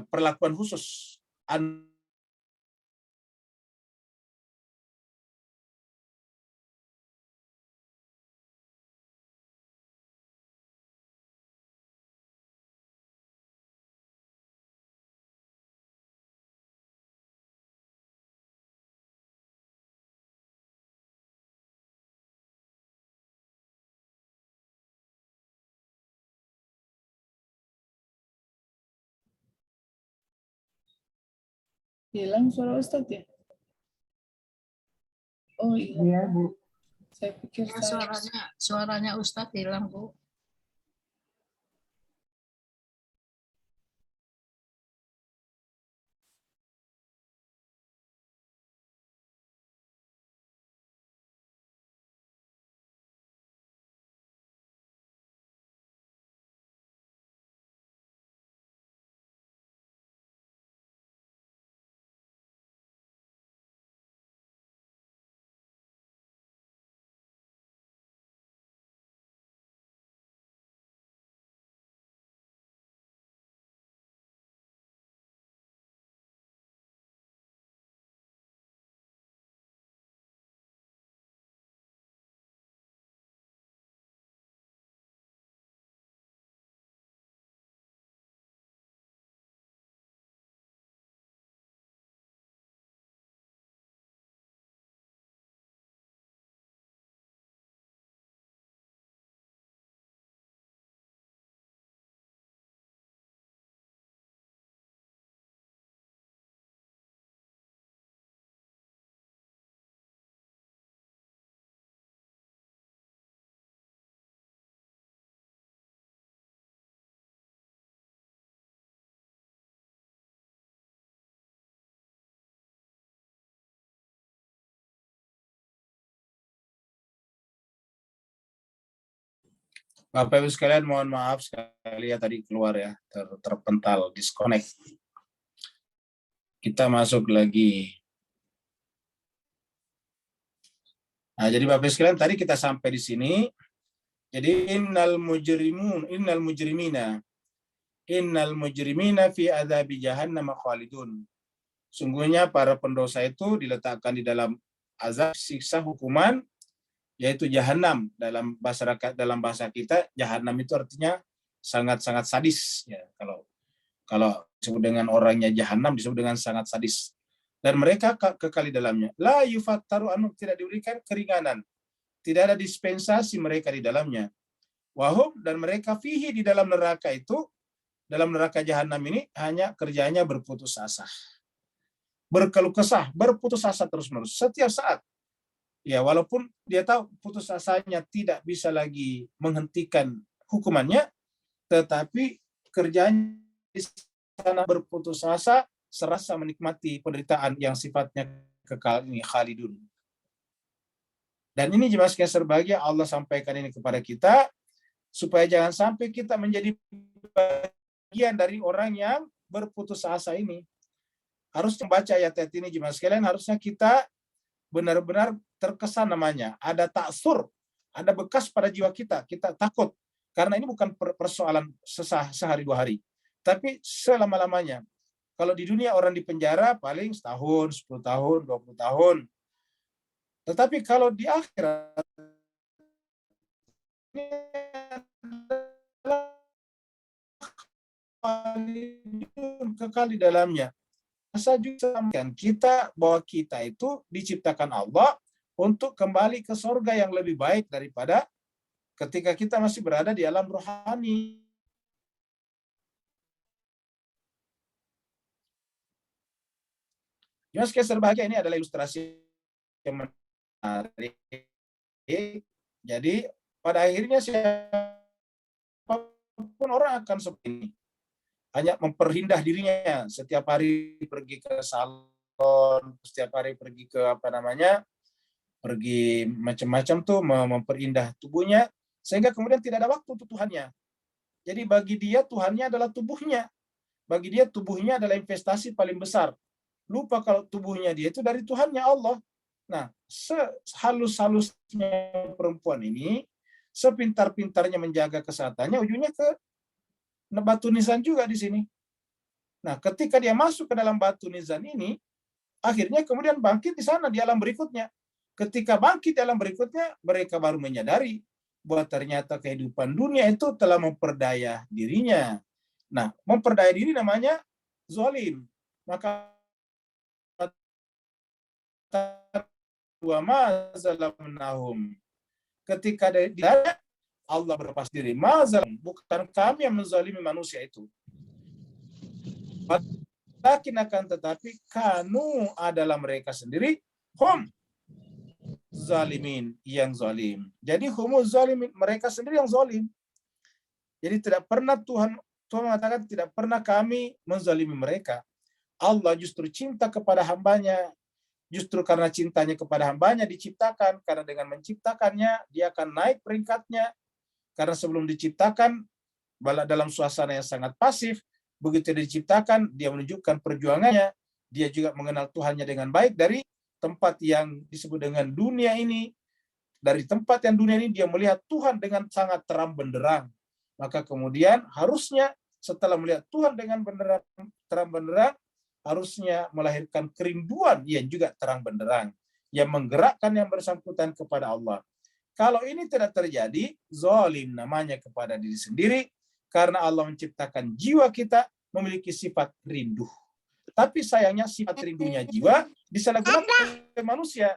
perlakuan khusus. Hilang suara Ustadz ya? Oh iya, Bu. Saya pikir Ya, suaranya Ustadz hilang, Bu. Bapak Ibu sekalian, mohon maaf sekali ya tadi keluar ya, terpental, disconnect. Kita masuk lagi. Nah, jadi Bapak Ibu sekalian, tadi kita sampai di sini. Jadi innal mujrimina fi adzabi jahannam khalidun. Sungguhnya para pendosa itu diletakkan di dalam azab siksa hukuman, yaitu jahanam. Dalam bahasa kita jahanam itu artinya sangat-sangat sadis ya. Kalau disebut dengan orangnya jahanam disebut dengan sangat sadis, dan mereka kekal di dalamnya. La yufattaru anhum, tidak diberikan keringanan, tidak ada dispensasi mereka di dalamnya. Wahum, dan mereka fihi, di dalam neraka itu, dalam neraka jahanam ini hanya kerjanya berputus asa, berkeluh kesah, berputus asa terus-menerus setiap saat. Ya, walaupun dia tahu putus asanya tidak bisa lagi menghentikan hukumannya, tetapi kerjanya di sana berputus asa, serasa menikmati penderitaan yang sifatnya kekal ini, khalidun. Dan ini jemaah sekalian berbahagia, Allah sampaikan ini kepada kita supaya jangan sampai kita menjadi bagian dari orang yang berputus asa ini. harus membaca ayat-ayat ini jemaah sekalian, harusnya kita benar-benar terkesan namanya. Ada taksur, ada bekas pada jiwa kita. Kita takut. Karena ini bukan persoalan sehari dua hari. Tapi selama-lamanya. Kalau di dunia orang di penjara paling setahun, 10 tahun, 20 tahun. Tetapi kalau di akhirat, kekal di dalamnya. Saya juga sampaikan kita bahwa kita itu diciptakan Allah untuk kembali ke surga yang lebih baik daripada ketika kita masih berada di alam rohani. Yang sekali berbahagia ini adalah ilustrasi yang menarik. Jadi pada akhirnya siapapun orang akan seperti ini. Hanya memperindah dirinya, setiap hari pergi ke salon, setiap hari pergi ke pergi macam-macam tuh memperindah tubuhnya, sehingga kemudian tidak ada waktu untuk Tuhannya. Jadi bagi dia Tuhannya adalah tubuhnya. Bagi dia tubuhnya adalah investasi paling besar. Lupa kalau tubuhnya dia itu dari Tuhannya Allah. Nah, sehalus-halusnya perempuan ini, sepintar-pintarnya menjaga kesehatannya, ujungnya ke batu nizan juga di sini. Nah, ketika dia masuk ke dalam batu nizan ini, akhirnya kemudian bangkit di sana di alam berikutnya. Ketika bangkit di alam berikutnya, mereka baru menyadari bahwa ternyata kehidupan dunia itu telah memperdaya dirinya. Nah, memperdaya diri namanya zalim. Maka wa ma zalamnahum. Ketika dia Allah berlepas diri. Mazalam, bukan kami yang menzalimi manusia itu. Lakin akan tetapi kanu adalah mereka sendiri hum zalimin, yang zalim. Jadi humu zalimin, mereka sendiri yang zalim. Jadi tidak pernah Tuhan mengatakan tidak pernah kami menzalimi mereka. Allah justru cinta kepada hambanya. Justru karena cintanya kepada hambanya diciptakan. Karena dengan menciptakannya dia akan naik peringkatnya. Karena sebelum diciptakan, dalam suasana yang sangat pasif, begitu diciptakan, dia menunjukkan perjuangannya, dia juga mengenal Tuhannya dengan baik dari tempat yang disebut dengan dunia ini. Dari tempat yang dunia ini, dia melihat Tuhan dengan sangat terang benderang. Maka kemudian harusnya setelah melihat Tuhan dengan terang benderang, harusnya melahirkan kerinduan yang juga terang benderang, yang menggerakkan yang bersangkutan kepada Allah. Kalau ini tidak terjadi, zalim namanya kepada diri sendiri, karena Allah menciptakan jiwa kita memiliki sifat rindu. Tapi sayangnya sifat rindunya jiwa disalahgunakan oleh manusia,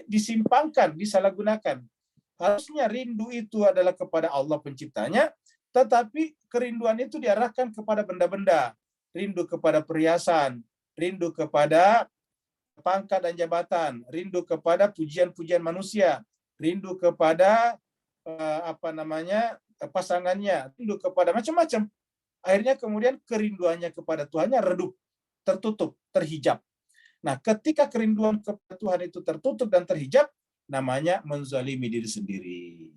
disimpangkan, disalahgunakan. Harusnya rindu itu adalah kepada Allah penciptanya, tetapi kerinduan itu diarahkan kepada benda-benda, rindu kepada perhiasan, rindu kepada pangkat dan jabatan, rindu kepada pujian-pujian manusia, rindu kepada pasangannya, rindu kepada macam-macam. Akhirnya kemudian kerinduannya kepada Tuhannya redup, tertutup, terhijab. Nah, ketika kerinduan kepada Tuhan itu tertutup dan terhijab, namanya menzalimi diri sendiri.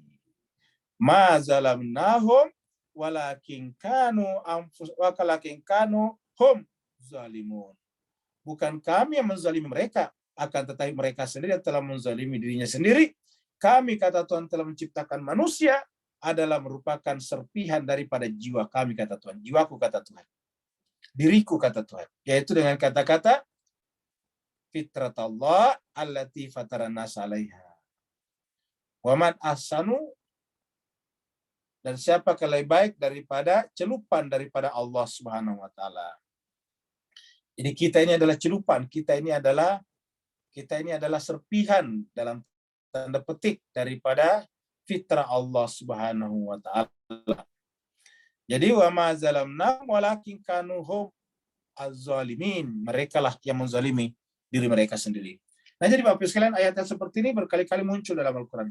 Ma zalamnahum walakin kanu hum zalimun. Bukan kami yang menzalimi mereka, akan tetapi mereka sendiri yang telah menzalimi dirinya sendiri. Kami, kata Tuhan, telah menciptakan manusia adalah merupakan serpihan daripada jiwa kami, kata Tuhan. Jiwaku, kata Tuhan. Diriku, kata Tuhan. Yaitu dengan kata-kata fitrat Allah allati fataran nas 'alaiha. Wa man ahsanu, dan siapa lebih baik daripada celupan daripada Allah Subhanahu wa taala. Jadi kita ini adalah celupan, kita ini adalah serpihan dalam tanda petik daripada fitrah Allah Subhanahu wa taala. Jadi wa ma zalamna walakin kanu hum az-zalimin. Merekalah yang menzalimi diri mereka sendiri. Nah, jadi Bapak Ibu sekalian, ayat seperti ini berkali-kali muncul dalam Al-Qur'an.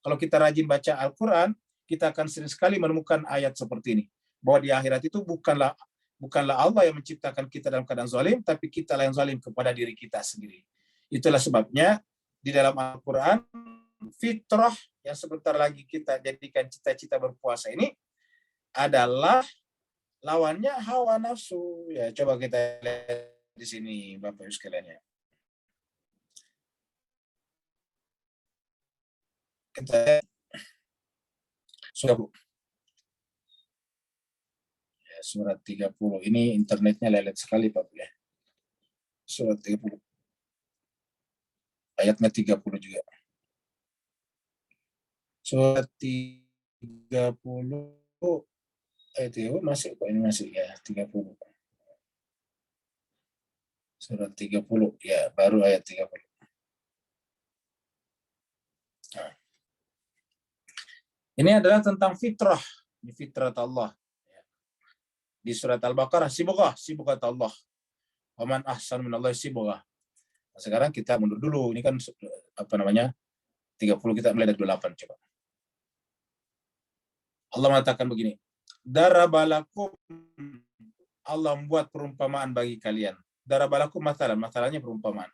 Kalau kita rajin baca Al-Qur'an, kita akan sering sekali menemukan ayat seperti ini. Bahwa di akhirat itu bukanlah Allah yang menciptakan kita dalam keadaan zalim, tapi kita yang zalim kepada diri kita sendiri. Itulah sebabnya di dalam Al-Quran, fitrah yang sebentar lagi kita jadikan cita-cita berpuasa ini adalah lawannya hawa nafsu. Ya, coba kita lihat di sini Bapak Ibu sekalian ya. Kita lihat. Sudah, Bu. Ya, surat 30. Ini internetnya lelet sekali, Pak. Ya. Surat 30. Ayatnya 30 juga. Surat 30. Ayat itu masih, kok ini masih ya, 30. Surat 30. Ya, baru ayat 30. Nah. Ini adalah tentang fitrah. Ini fitrah Allah. Di surat Al-Baqarah, sibghah Allah. Waman ahsan minallahi sibghah. Nah, sekarang kita mundur dulu. Ini kan 30, kita mulai dari 28 coba. Allah mengatakan begini. Darabalakum, Allah membuat perumpamaan bagi kalian. Darabalakum masalahnya perumpamaan.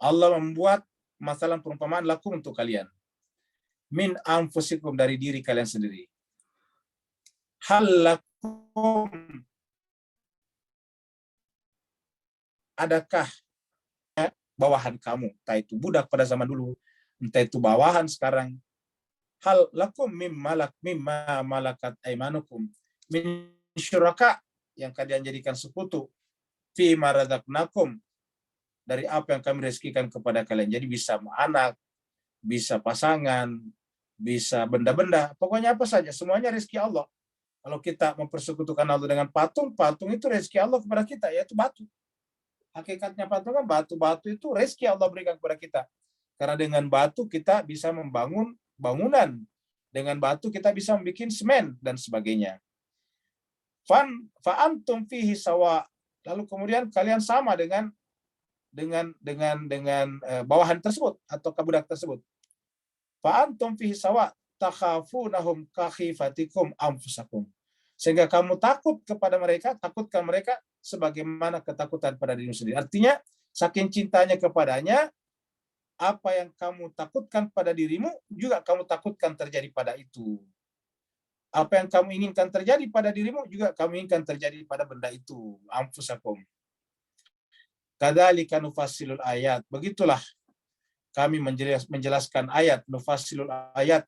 Allah membuat masalah perumpamaan lakum untuk kalian. Min anfusikum, dari diri kalian sendiri. Hal lakum, adakah bawahan kamu, entah itu budak pada zaman dulu, entah itu bawahan sekarang. Hal lakum mimma malakat aimanukum min syuraka, yang kalian jadikan sekutu, fi marazaqnakum, dari apa yang kami rezekikan kepada kalian. Jadi bisa anak, bisa pasangan, bisa benda-benda, pokoknya apa saja, semuanya rezeki Allah. Kalau kita mempersekutukan Allah dengan patung, patung itu rezeki Allah kepada kita, yaitu batu. Hakikatnya patung kan batu itu rezeki Allah berikan kepada kita. Karena dengan batu kita bisa membangun bangunan, dengan batu kita bisa membuat semen dan sebagainya. Fa antum fihi sawa, lalu kemudian kalian sama dengan bawahan tersebut atau budak tersebut. Fa antum fihi sawa takhafunahum kakhifatikum anfusakum, sehingga kamu takut kepada mereka, takutkan mereka sebagaimana ketakutan pada dirimu sendiri. Artinya saking cintanya kepadanya, apa yang kamu takutkan pada dirimu juga kamu takutkan terjadi pada itu. Apa yang kamu inginkan terjadi pada dirimu juga kamu inginkan terjadi pada benda itu. Anfusakum. Kadzalika nufassilul ayat. Begitulah kami menjelaskan ayat, nufassilul ayat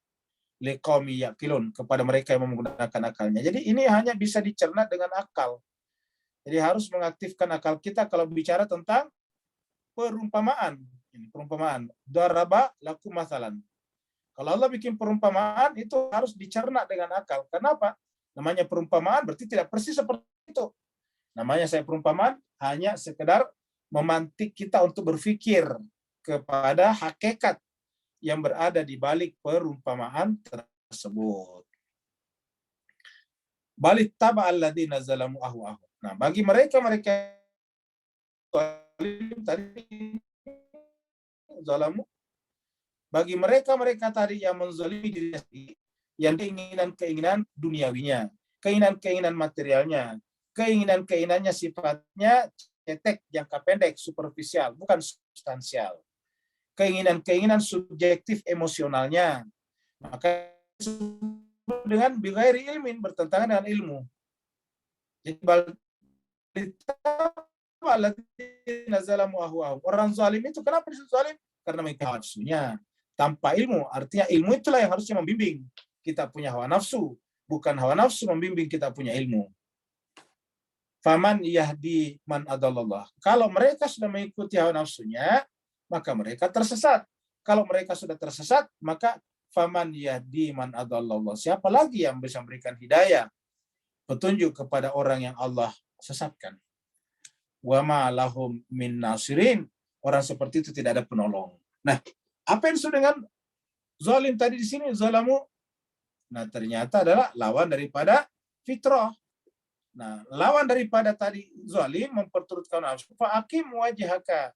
liqaumi yaqilun, kepada mereka yang menggunakan akalnya. Jadi ini hanya bisa dicerna dengan akal. Jadi harus mengaktifkan akal kita kalau bicara tentang perumpamaan. Ini perumpamaan. Daraba lakum masalan. Kalau Allah bikin perumpamaan itu harus dicerna dengan akal. Kenapa? Namanya perumpamaan berarti tidak persis seperti itu. Namanya saya perumpamaan hanya sekedar memantik kita untuk berpikir kepada hakikat yang berada di balik perumpamaan tersebut. Balik taba alladzina zalamu ahwa'ahum. Nah, bagi mereka tadi zalamu, bagi mereka tadi yang menzalimi diri sendiri, yang keinginan duniawinya, keinginan materialnya, keinginannya sifatnya cetek, jangka pendek, superficial, bukan substansial. Keinginan subjektif emosionalnya, maka dengan bighairi ilmin, bertentangan dengan ilmu. Jadi orang zalim itu kenapa disebut zalim? Karena mengikuti hawa nafsunya tanpa ilmu. Artinya ilmu itulah yang harusnya membimbing kita punya hawa nafsu, bukan hawa nafsu membimbing kita punya ilmu. Faman yahdi man adallallah. Kalau mereka sudah mengikuti hawa nafsunya, maka mereka tersesat. Kalau mereka sudah tersesat, maka faman yahdi man adallallah. Siapa lagi yang bisa memberikan hidayah, petunjuk kepada orang yang Allah sesatkan? Wa ma lahum min nasirin. Orang seperti itu tidak ada penolong. Nah, apa yang disebut dengan zalim tadi di sini, zalamu? Nah, ternyata adalah lawan daripada fitrah. Nah, lawan daripada tadi zalim memperturutkan nafsu. Fa'akim wajhaka.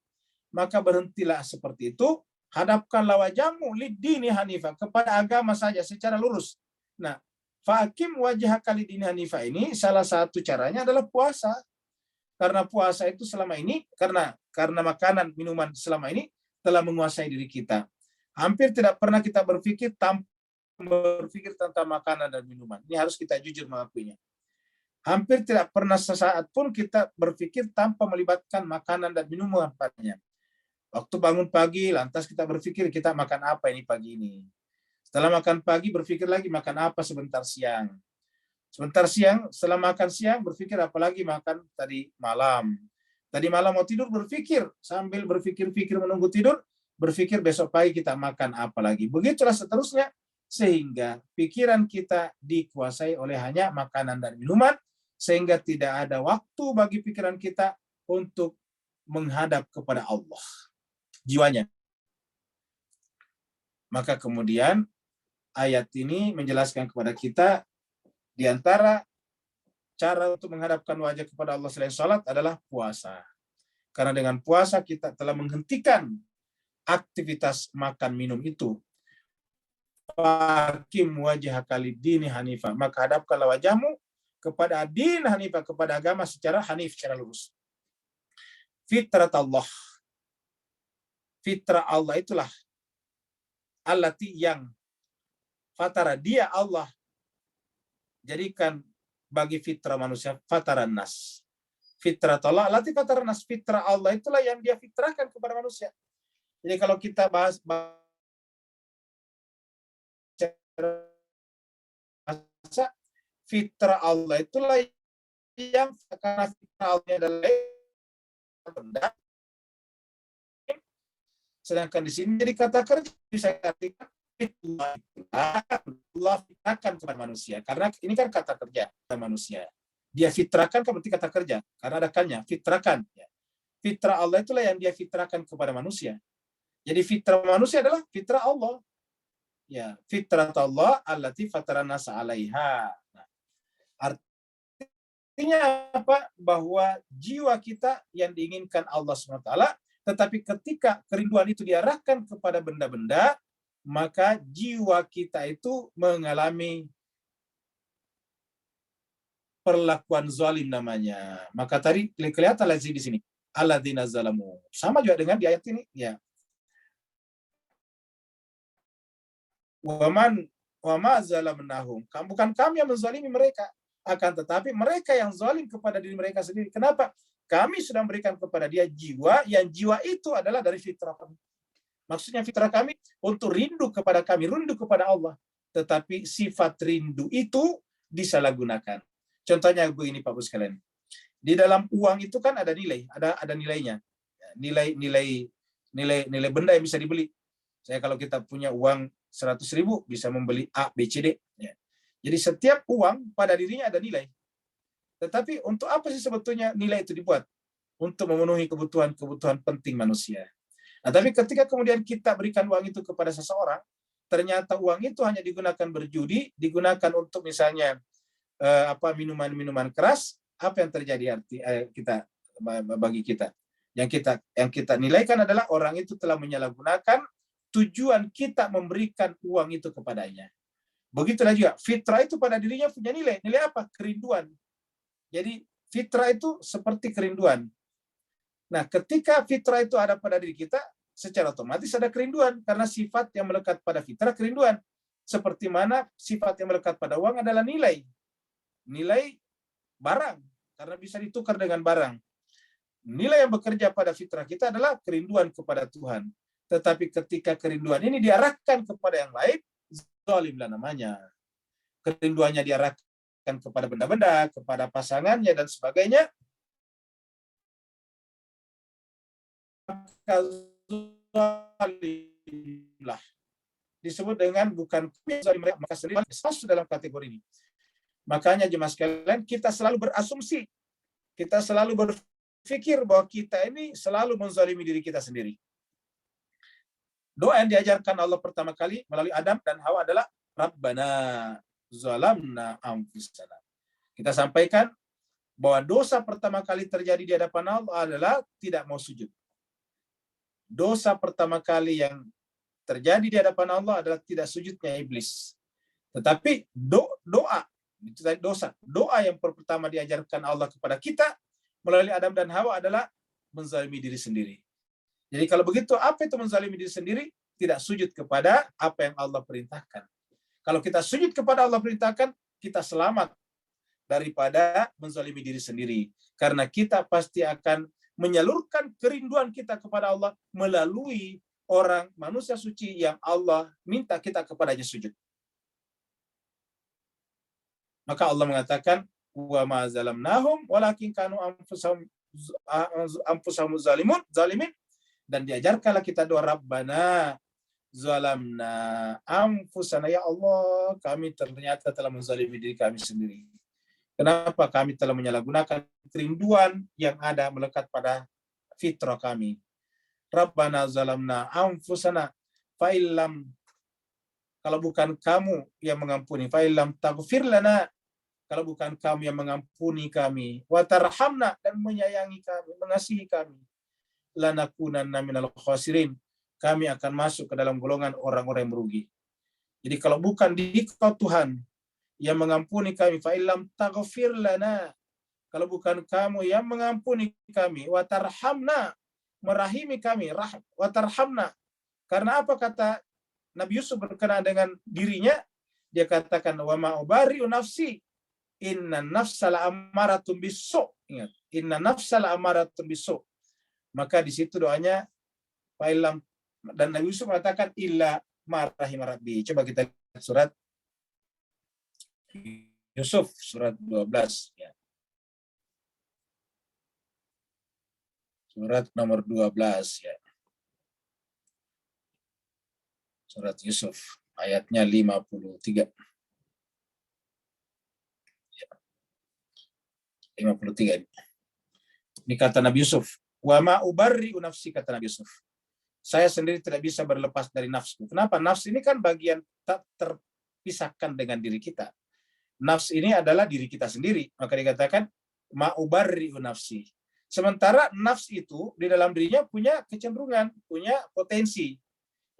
Maka berhentilah seperti itu, hadapkanlah wajahmu lid-dini hanifah, kepada agama saja secara lurus. Nah, fa'akim wajhaka lid-dini hanifah ini salah satu caranya adalah puasa. Karena puasa itu selama ini, karena makanan, minuman selama ini telah menguasai diri kita. Hampir tidak pernah kita berpikir tanpa berpikir tentang makanan dan minuman. Ini harus kita jujur mengakuinya. Hampir tidak pernah sesaat pun kita berpikir tanpa melibatkan makanan dan minuman padanya. Waktu bangun pagi, lantas kita berpikir kita makan apa ini pagi ini. Setelah makan pagi, berpikir lagi makan apa sebentar siang. Sebentar siang, setelah makan siang, berpikir apa lagi makan tadi malam. Tadi malam mau tidur, berpikir. Sambil berpikir-pikir menunggu tidur, berpikir besok pagi kita makan apa lagi. Begitulah seterusnya, sehingga pikiran kita dikuasai oleh hanya makanan dan minuman, sehingga tidak ada waktu bagi pikiran kita untuk menghadap kepada Allah. Jiwanya. Maka kemudian ayat ini menjelaskan kepada kita di antara cara untuk menghadapkan wajah kepada Allah selain sholat adalah puasa. Karena dengan puasa kita telah menghentikan aktivitas makan minum itu. Fakim wajah kali dini hanifah. Maka hadapkanlah wajahmu kepada din hanifah, kepada agama secara hanif, secara lurus. Fitrat Allah. Fitrah Allah itulah allati yang fatara, dia Allah jadikan bagi fitrah manusia, fataran nas. Fitrah Allah allati fataran nas, fitrah Allah itulah yang dia fitrahkan kepada manusia. Jadi kalau kita bahas fitrah Allah itulah yang, karena fitrah Allah adalah benda. Sedangkan di sini jadi kata kerja bisa artikan Allah fitrahkan kepada manusia, karena ini kan kata kerja manusia. Dia fitrahkan kan berarti kata kerja, karena ada kannya, fitrahkan. Fitrah Allah itulah yang dia fitrahkan kepada manusia. Jadi fitrah manusia adalah fitrah Allah. Ya, fitrah Allah allati fataran nasa 'alaiha. Nah, artinya apa? Bahwa jiwa kita yang diinginkan Allah SWT, tetapi ketika kerinduan itu diarahkan kepada benda-benda, maka jiwa kita itu mengalami perlakuan zalim namanya. Maka tadi kelihatan lagi di sini. Alladzina zalamu. Sama juga dengan di ayat ini. Ya. Wama zalamnahum. Bukan kami yang menzalimi mereka. Akan tetapi mereka yang zalim kepada diri mereka sendiri. Kenapa? Kami sudah memberikan kepada dia jiwa, yang jiwa itu adalah dari fitrah kami. Maksudnya fitrah kami untuk rindu kepada kami, rindu kepada Allah. Tetapi sifat rindu itu disalahgunakan. Contohnya begini Pak Bos sekalian. Di dalam uang itu kan ada nilai, ada nilainya. Nilai benda yang bisa dibeli. Saya kalau kita punya uang 100.000 bisa membeli A, B, C, D. Ya. Jadi setiap uang pada dirinya ada nilai. Tetapi untuk apa sih sebetulnya nilai itu dibuat? Untuk memenuhi kebutuhan penting manusia. Nah, tapi ketika kemudian kita berikan uang itu kepada seseorang, ternyata uang itu hanya digunakan berjudi, digunakan untuk misalnya minuman-minuman keras, apa yang terjadi bagi kita? Yang kita nilaikan adalah orang itu telah menyalahgunakan tujuan kita memberikan uang itu kepadanya. Begitulah juga fitrah itu pada dirinya punya nilai. Nilai apa? Kerinduan. Jadi fitrah itu seperti kerinduan. Nah, ketika fitrah itu ada pada diri kita, secara otomatis ada kerinduan. Karena sifat yang melekat pada fitrah kerinduan. Seperti mana sifat yang melekat pada uang adalah nilai. Nilai barang. Karena bisa ditukar dengan barang. Nilai yang bekerja pada fitrah kita adalah kerinduan kepada Tuhan. Tetapi ketika kerinduan ini diarahkan kepada yang lain, zalimlah namanya. Kerinduannya diarahkan kepada benda-benda, kepada pasangannya dan sebagainya, maka zalimlah. Disebut dengan bukan zalim, maka sendiri masuk dalam kategori ini. Makanya jemaah sekalian, kita selalu berasumsi, kita selalu berpikir bahwa kita ini selalu menzalimi diri kita sendiri. Doa yang diajarkan Allah pertama kali melalui Adam dan Hawa adalah Rabbana zalamna anfusana. Kita sampaikan bahwa dosa pertama kali terjadi di hadapan Allah adalah tidak mau sujud. Dosa pertama kali yang terjadi di hadapan Allah adalah tidak sujudnya iblis. Tetapi doa itu tadi dosa. Doa yang pertama diajarkan Allah kepada kita melalui Adam dan Hawa adalah menzalimi diri sendiri. Jadi kalau begitu, apa itu menzalimi diri sendiri? Tidak sujud kepada apa yang Allah perintahkan. Kalau kita sujud kepada Allah perintahkan, kita selamat daripada menzalimi diri sendiri. Karena kita pasti akan menyalurkan kerinduan kita kepada Allah melalui orang manusia suci yang Allah minta kita kepadanya sujud. Maka Allah mengatakan, wa ma zalamnahum walakin kanu anfusahum zalimin, dan diajarkanlah kita doa Rabbana zalamna anfusana, ya Allah, kami ternyata telah menzalimi diri kami sendiri. Kenapa? Kami telah menyalahgunakan kerinduan yang ada melekat pada fitrah kami. Rabbana zalamna anfusana fa illam, kalau bukan kamu yang mengampuni, fa illam taghfir lana, kalau bukan kamu yang mengampuni kami, wa tarhamna, dan menyayangi kami, mengasihi kami, lanakunanna minal khasirin, kami akan masuk ke dalam golongan orang-orang yang merugi. Jadi kalau bukan di Kau Tuhan yang mengampuni kami, fa illam taghfir lana, kalau bukan kamu yang mengampuni kami, wa tarhamna, merahimi kami, wa tarhamna. Karena apa kata Nabi Yusuf berkenaan dengan dirinya? Dia katakan, wa ma ubari'u nafsi, inna nafsala amaratun bisu. Ingat, inna nafsala amaratun bisu. Maka di situ doanya, fa illam, dan Nabi Yusuf mengatakan illa ma rahim rabbi. Coba kita lihat surat Yusuf surat 12 ya. Surat nomor 12 ya. Surat Yusuf ayatnya 53. Ya. 53. Ini kata Nabi Yusuf, wa ma ubarri'u nafsi, kata Nabi Yusuf. Saya sendiri tidak bisa berlepas dari nafsu. Kenapa? Nafsu ini kan bagian tak terpisahkan dengan diri kita. Nafsu ini adalah diri kita sendiri. Maka dikatakan ma ubarri'u nafsi. Sementara nafs itu di dalam dirinya punya kecenderungan, punya potensi.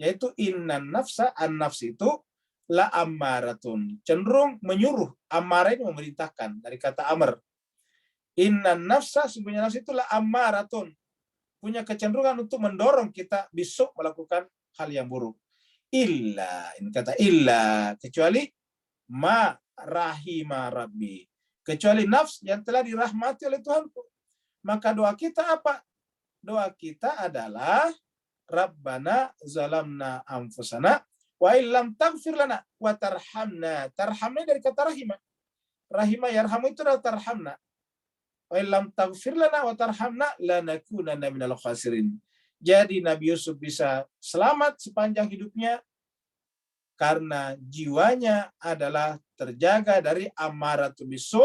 Yaitu innan nafsa, an-nafs itu la ammaratun. Cenderung menyuruh. Amarah ini memerintahkan. Dari kata amr. Innan nafsa, sebenarnya nafs itu la ammaratun. Punya kecenderungan untuk mendorong kita besok melakukan hal yang buruk. Illa, ini kata illa, kecuali ma rahima rabbi. Kecuali nafs yang telah dirahmati oleh Tuhanku. Maka doa kita apa? Doa kita adalah Rabbana zalamna anfusana wa illam taghfir lana wa tarhamna. Tarhamna dari kata rahimah. Rahimah yarhamu itu adalah tarhamna. Wa illam taghfir lana wa tarhamna lanakunanna minal khasirin. Jadi Nabi Yusuf bisa selamat sepanjang hidupnya karena jiwanya adalah terjaga dari amaratul bisu,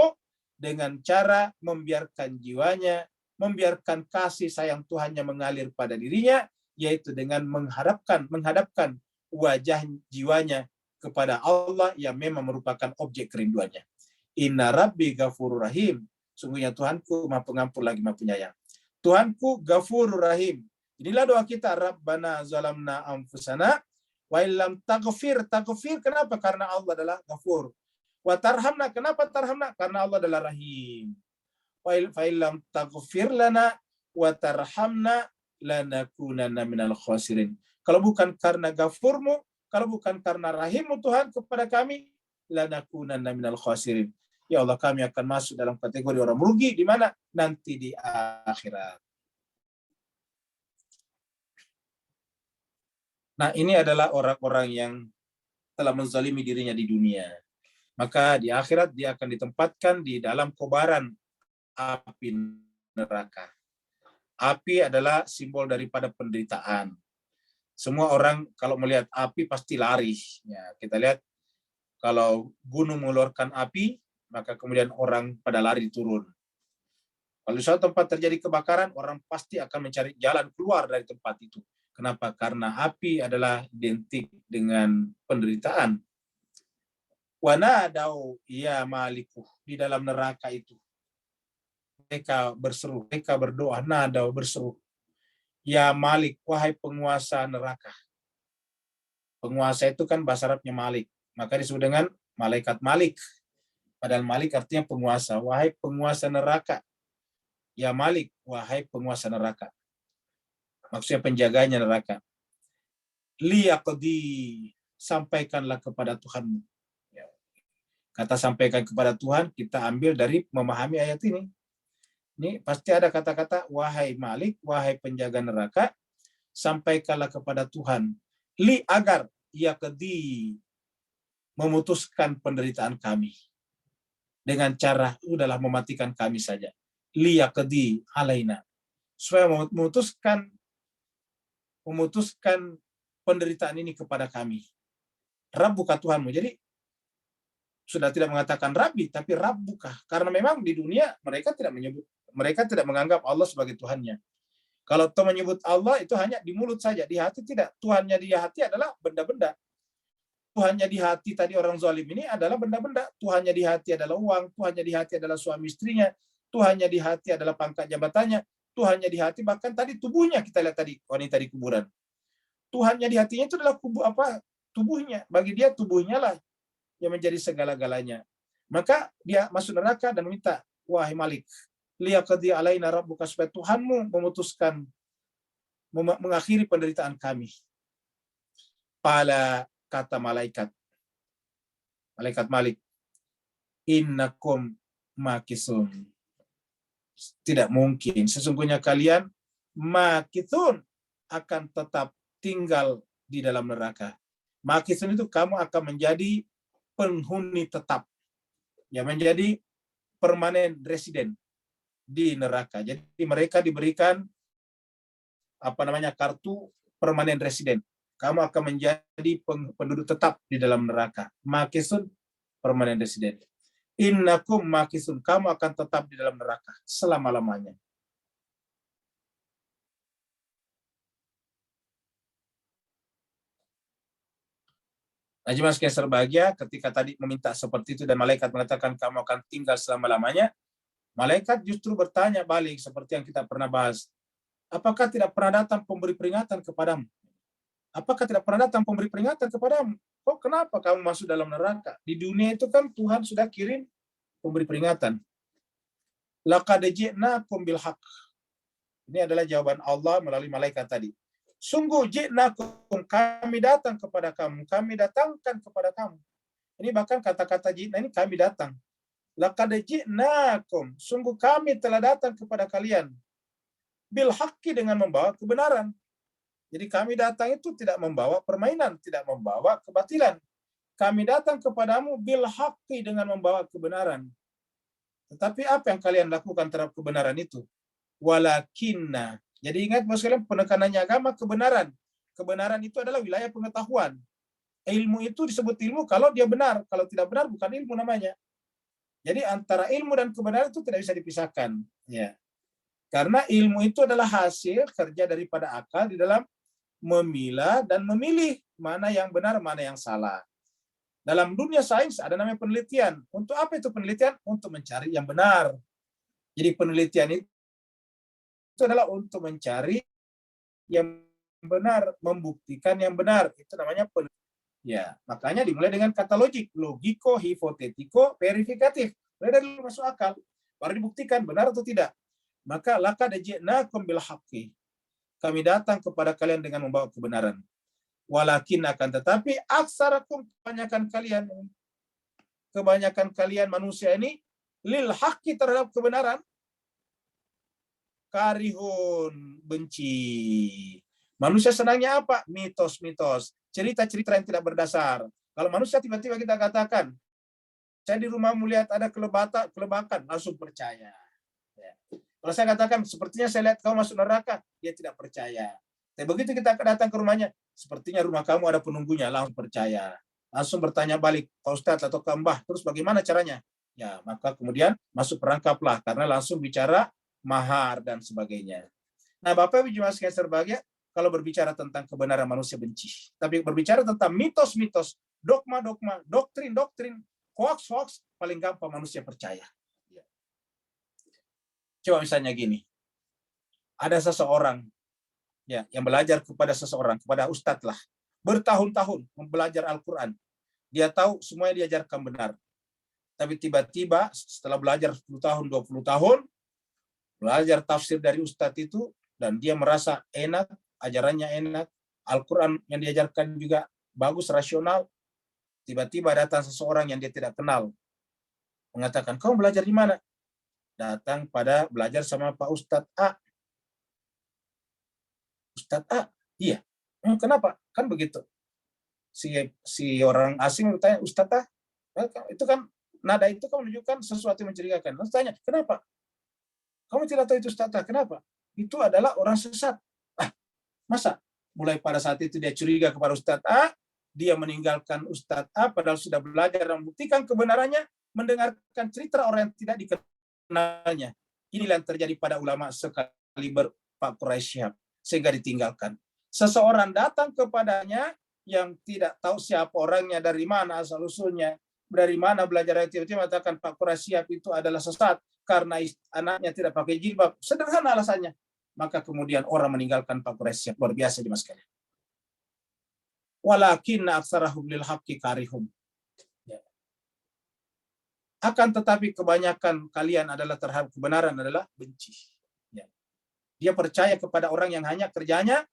dengan cara membiarkan jiwanya, membiarkan kasih sayang Tuhannya mengalir pada dirinya, yaitu dengan menghadapkan wajah jiwanya kepada Allah yang memang merupakan objek kerinduannya. Inna rabbi ghafurur rahim. Sungguhnya Tuhanku Maha Pengampun lagi Maha Penyayang. Tuhanku Ghafurur Rahim. Inilah doa kita, Rabbana zalamna anfusana wa illam taghfir. Taghfir kenapa? Karena Allah adalah Ghafur. Wa tarhamna, kenapa tarhamna? Karena Allah adalah Rahim. Wa illam taghfir lana wa tarhamna lanakunanna minal khasirin. Kalau bukan karena Ghafurmu, kalau bukan karena Rahimmu Tuhan kepada kami, lanakunanna minal khasirin. Ya Allah, kami akan masuk dalam kategori orang merugi di mana? Nanti di akhirat. Nah, ini adalah orang-orang yang telah menzalimi dirinya di dunia. Maka di akhirat dia akan ditempatkan di dalam kobaran api neraka. Api adalah simbol daripada penderitaan. Semua orang kalau melihat api pasti lari. Ya, kita lihat kalau gunung mengeluarkan api, maka kemudian orang pada lari turun. Kalau di suatu tempat terjadi kebakaran, orang pasti akan mencari jalan keluar dari tempat itu. Kenapa? Karena api adalah identik dengan penderitaan. Wanadau ya maliku, di dalam neraka itu. Mereka berseru, mereka berdoa, nadau berseru. Ya Malik, wahai penguasa neraka. Penguasa itu kan bahasa Arabnya Malik. Maka disebut dengan malaikat Malik. Padahal Malik artinya penguasa. Wahai penguasa neraka. Ya Malik, wahai penguasa neraka. Maksudnya penjaganya neraka. Liyaqdi, sampaikanlah kepada Tuhanmu. Ya. Kata sampaikan kepada Tuhan kita ambil dari memahami ayat ini. Ini pasti ada kata-kata wahai Malik, wahai penjaga neraka, sampaikanlah kepada Tuhan. Li agar ia kedi memutuskan penderitaan kami. Dengan cara udahlah mematikan kami saja. Li yakdi alaina. Supaya memutuskan penderitaan ini kepada kami. Rabbuka Tuhanmu. Jadi sudah tidak mengatakan Rabbi, tapi Rabbuka. Karena memang di dunia mereka tidak menganggap Allah sebagai Tuhannya. Kalau toh menyebut Allah itu hanya di mulut saja, di hati tidak. Tuhannya di hati adalah benda-benda. Tuhannya di hati tadi orang zalim ini adalah benda-benda. Tuhannya di hati adalah uang, Tuhannya di hati adalah suami istrinya, Tuhannya di hati adalah pangkat jabatannya, Tuhannya di hati bahkan tadi tubuhnya kita lihat tadi wanita di kuburan. Tuhannya di hatinya itu adalah tubuhnya. Bagi dia tubuhnya lah yang menjadi segala-galanya. Maka dia masuk neraka dan minta, wahai Malik, liyaqdi alaina rabbuka, supaya Tuhanmu memutuskan mengakhiri penderitaan kami. Pala kata malaikat Malik, innakum makisun. Tidak mungkin, sesungguhnya kalian makithun, akan tetap tinggal di dalam neraka. Makithun itu kamu akan menjadi penghuni tetap, ya, menjadi permanen resident di neraka. Jadi mereka diberikan kartu permanen resident. Kamu akan menjadi penduduk tetap di dalam neraka. Makisun, permanen resident. Innakum makisun, kamu akan tetap di dalam neraka selama-lamanya. Najmas Keser bahagia ketika tadi meminta seperti itu dan malaikat mengatakan kamu akan tinggal selama-lamanya. Malaikat justru bertanya balik seperti yang kita pernah bahas. Apakah tidak pernah datang pemberi peringatan kepadamu? Apakah tidak pernah datang pemberi peringatan kepadamu? Kok kenapa kamu masuk dalam neraka? Di dunia itu kan Tuhan sudah kirim pemberi peringatan. Laqad ji'nakum bil haqq. Ini adalah jawaban Allah melalui malaikat tadi. Sungguh ji'nakum, kami datang kepada kamu, kami datangkan kepada kamu. Ini bahkan kata-kata ji'na ini kami datang. Laqad ji'nakum, sungguh kami telah datang kepada kalian. Bil haqqi, dengan membawa kebenaran. Jadi kami datang itu tidak membawa permainan, tidak membawa kebatilan. Kami datang kepadamu bil haqqi, dengan membawa kebenaran. Tetapi apa yang kalian lakukan terhadap kebenaran itu? Walakinna. Jadi ingat Bapak sekalian, penekanannya agama kebenaran. Kebenaran itu adalah wilayah pengetahuan. Ilmu itu disebut ilmu kalau dia benar. Kalau tidak benar bukan ilmu namanya. Jadi antara ilmu dan kebenaran itu tidak bisa dipisahkan. Ya. Karena ilmu itu adalah hasil kerja daripada akal di dalam memilah dan memilih mana yang benar, mana yang salah. Dalam dunia sains ada namanya penelitian. Untuk apa itu penelitian? Untuk mencari yang benar. Jadi penelitian itu adalah untuk mencari yang benar, membuktikan yang benar. Itu namanya penelitian. Ya, makanya dimulai dengan kata logik, logiko, hipotetiko, verifikatif. Mulai dari masuk akal, baru dibuktikan benar atau tidak. Maka laqad ji'nakum bil haqqi. Kami datang kepada kalian dengan membawa kebenaran. Walakin akan tetapi aksarakum, kebanyakan kalian manusia ini lil haqqi, terhadap kebenaran, karihun, benci. Manusia senangnya apa? Mitos-mitos, cerita-cerita yang tidak berdasar. Kalau manusia tiba-tiba kita katakan, saya di rumah melihat ada kelebakan, langsung percaya. Ya. Kalau saya katakan, sepertinya saya lihat kamu masuk neraka, dia tidak percaya. Tapi begitu kita datang ke rumahnya, sepertinya rumah kamu ada penunggunya, langsung percaya. Langsung bertanya balik, Pak Ustadz atau Kak Mbah, terus bagaimana caranya? Ya, maka kemudian masuk perangkaplah, karena langsung bicara mahar dan sebagainya. Nah, Bapak Ibu jemaat sekalian berbahagia, kalau berbicara tentang kebenaran manusia benci. Tapi berbicara tentang mitos-mitos, dogma-dogma, doktrin-doktrin, hoax-hoax, paling gampang manusia percaya. Coba misalnya gini, ada seseorang ya yang belajar kepada seseorang, kepada ustadz lah, bertahun-tahun belajar Al-Quran. Dia tahu semuanya diajarkan benar. Tapi tiba-tiba setelah belajar 10 tahun, 20 tahun, belajar tafsir dari ustadz itu, dan dia merasa enak, ajarannya enak, Al-Quran yang diajarkan juga bagus, rasional. Tiba-tiba datang seseorang yang dia tidak kenal. Mengatakan, kau belajar di mana? Datang pada belajar sama Pak Ustadz A. Ustadz A? Iya. Kenapa? Kan begitu. Si orang asing bertanya, Ustadz A? Itu kan, nada itu kan menunjukkan sesuatu yang mencurigakan. Lalu tanya, kenapa? Kamu tidak tahu itu Ustadz A? Kenapa? Itu adalah orang sesat. Masa? Mulai pada saat itu dia curiga kepada Ustadz A, dia meninggalkan Ustadz A, padahal sudah belajar dan membuktikan kebenarannya, mendengarkan cerita orang yang tidak dikenalnya. Inilah yang terjadi pada ulama sekaliber Pak Quraisy Shihab, sehingga ditinggalkan. Seseorang datang kepadanya yang tidak tahu siapa orangnya, dari mana asal-usulnya, dari mana belajar, tiba-tiba mengatakan Pak Quraisy Shihab itu adalah sesat karena anaknya tidak pakai jilbab. Sederhana alasannya. Maka kemudian orang meninggalkan Pak Quraisy Shihab. Luar biasa jemaah sekalian. Walakinna aktsarahum lil haqqi karihun. Akan tetapi kebanyakan kalian adalah terhadap kebenaran adalah benci. Dia percaya kepada orang yang hanya kerjanya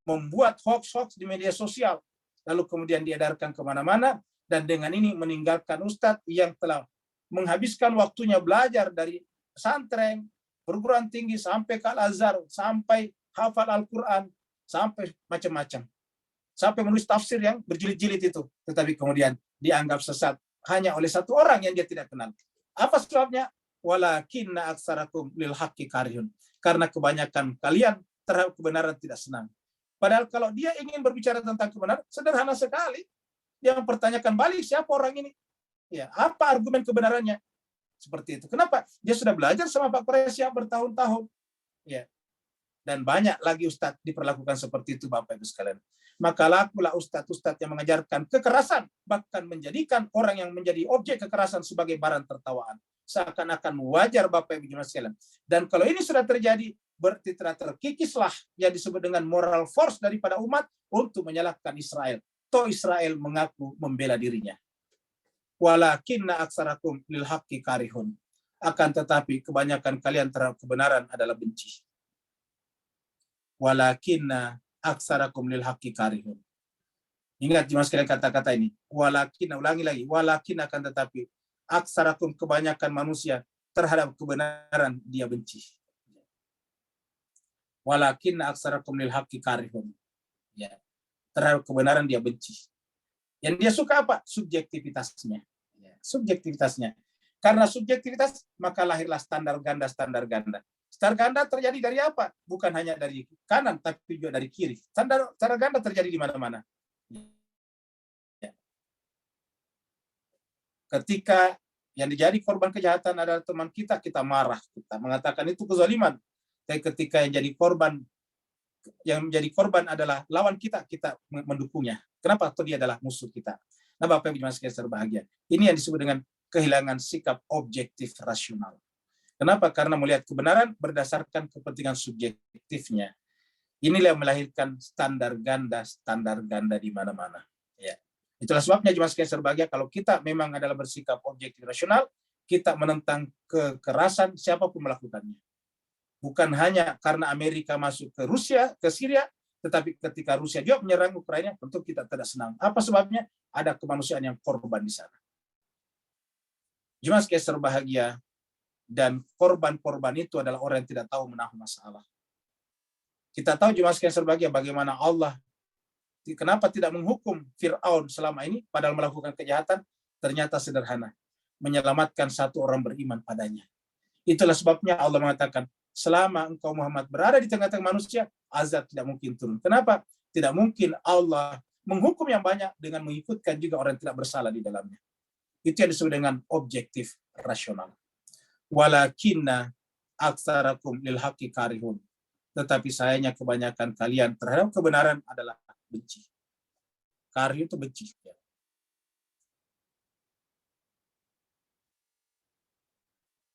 membuat hoax-hoax di media sosial, lalu kemudian diedarkan kemana-mana, dan dengan ini meninggalkan Ustadz yang telah menghabiskan waktunya belajar dari pesantren, perguruan tinggi, sampai ke Al-Azhar, sampai hafal Al-Quran, sampai macam-macam. Sampai menulis tafsir yang berjilid-jilid itu. Tetapi kemudian dianggap sesat hanya oleh satu orang yang dia tidak kenal. Apa sebabnya? Walakinna aktsarakum lil haqqi karihun. Karena kebanyakan kalian terhadap kebenaran tidak senang. Padahal kalau dia ingin berbicara tentang kebenaran, sederhana sekali. Dia mempertanyakan balik, siapa orang ini? Ya, apa argumen kebenarannya? Seperti itu. Kenapa? Dia sudah belajar sama Pak Quraisy Shihab bertahun-tahun. Ya. Dan banyak lagi ustadz diperlakukan seperti itu, Bapak Ibu sekalian. Maka lakulah ustadz-ustadz yang mengajarkan kekerasan, bahkan menjadikan orang yang menjadi objek kekerasan sebagai barang tertawaan. Seakan-akan wajar, Bapak Ibu sekalian. Dan kalau ini sudah terjadi, berarti telah terkikislah yang disebut dengan moral force daripada umat untuk menyalahkan Israel. Toh Israel mengaku membela dirinya. Walakinna aktsarakum lil haqqi karihun. Akan tetapi kebanyakan kalian terhadap kebenaran adalah benci. Walakinna aktsarakum lil haqqi karihun. Ingat jemaah sekalian kata-kata ini. Walakin, ulangi lagi. Walakin akan tetapi aktsarakum kebanyakan manusia terhadap kebenaran dia benci. Walakin aktsarakum lil haqqi karihun. Ya. Terhadap kebenaran dia benci. Yang dia suka apa? Subjektivitasnya. Ya. Subjektivitasnya. Karena subjektivitas maka lahirlah standar ganda. Standar ganda terjadi dari apa? Bukan hanya dari kanan, tapi juga dari kiri. Standar ganda terjadi di mana-mana. Ya. Ketika yang menjadi korban kejahatan adalah teman kita, kita marah, kita mengatakan itu kezaliman. Tapi ketika yang menjadi korban adalah lawan kita, kita mendukungnya. Kenapa? Atau dia adalah musuh kita. Nah, Bapak Ibu sekalian berbahagia. Ini yang disebut dengan kehilangan sikap objektif rasional. Kenapa? Karena melihat kebenaran berdasarkan kepentingan subjektifnya. Inilah yang melahirkan standar ganda di mana-mana. Ya. Itulah sebabnya jemaah sekalian berbahagia, kalau kita memang adalah bersikap objektif rasional, kita menentang kekerasan siapapun melakukannya. Bukan hanya karena Amerika masuk ke Rusia, ke Syria, tetapi ketika Rusia juga menyerang Ukraina, tentu kita tidak senang. Apa sebabnya? Ada kemanusiaan yang korban di sana. Jemaah sekalian berbahagia, dan korban-korban itu adalah orang yang tidak tahu menahan masalah. Kita tahu jemaah sekalian berbahagia bagaimana Allah kenapa tidak menghukum Fir'aun selama ini padahal melakukan kejahatan, ternyata sederhana, menyelamatkan satu orang beriman padanya. Itulah sebabnya Allah mengatakan, selama engkau Muhammad berada di tengah-tengah manusia, azab tidak mungkin turun. Kenapa? Tidak mungkin Allah menghukum yang banyak dengan mengikutkan juga orang yang tidak bersalah di dalamnya. Itu yang disebut dengan objektif rasional. Walakinna aktsarakum lil haqqi karihun. Tetapi sayangnya kebanyakan kalian terhadap kebenaran adalah benci. Karih itu benci.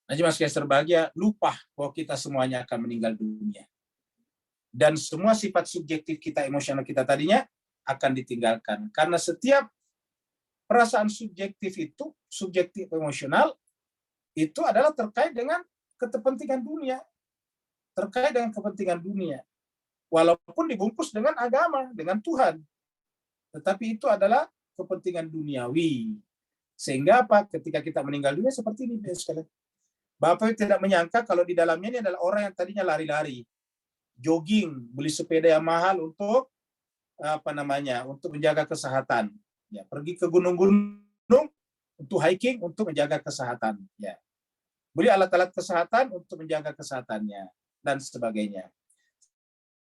Nah, jemaah sekalian berbahagia, lupa bahwa kita semuanya akan meninggal dunia. Dan semua sifat subjektif kita, emosional kita tadinya akan ditinggalkan. Karena setiap perasaan subjektif itu, subjektif emosional, itu adalah terkait dengan kepentingan dunia. Terkait dengan kepentingan dunia. Walaupun dibungkus dengan agama, dengan Tuhan. Tetapi itu adalah kepentingan duniawi. Sehingga apa? Ketika kita meninggal dunia seperti ini, sekalian. Bapak tidak menyangka kalau di dalamnya ini adalah orang yang tadinya lari-lari, jogging, beli sepeda yang mahal untuk untuk menjaga kesehatan. Ya, pergi ke gunung-gunung untuk hiking untuk menjaga kesehatan. Ya, beli alat-alat kesehatan untuk menjaga kesehatannya dan sebagainya.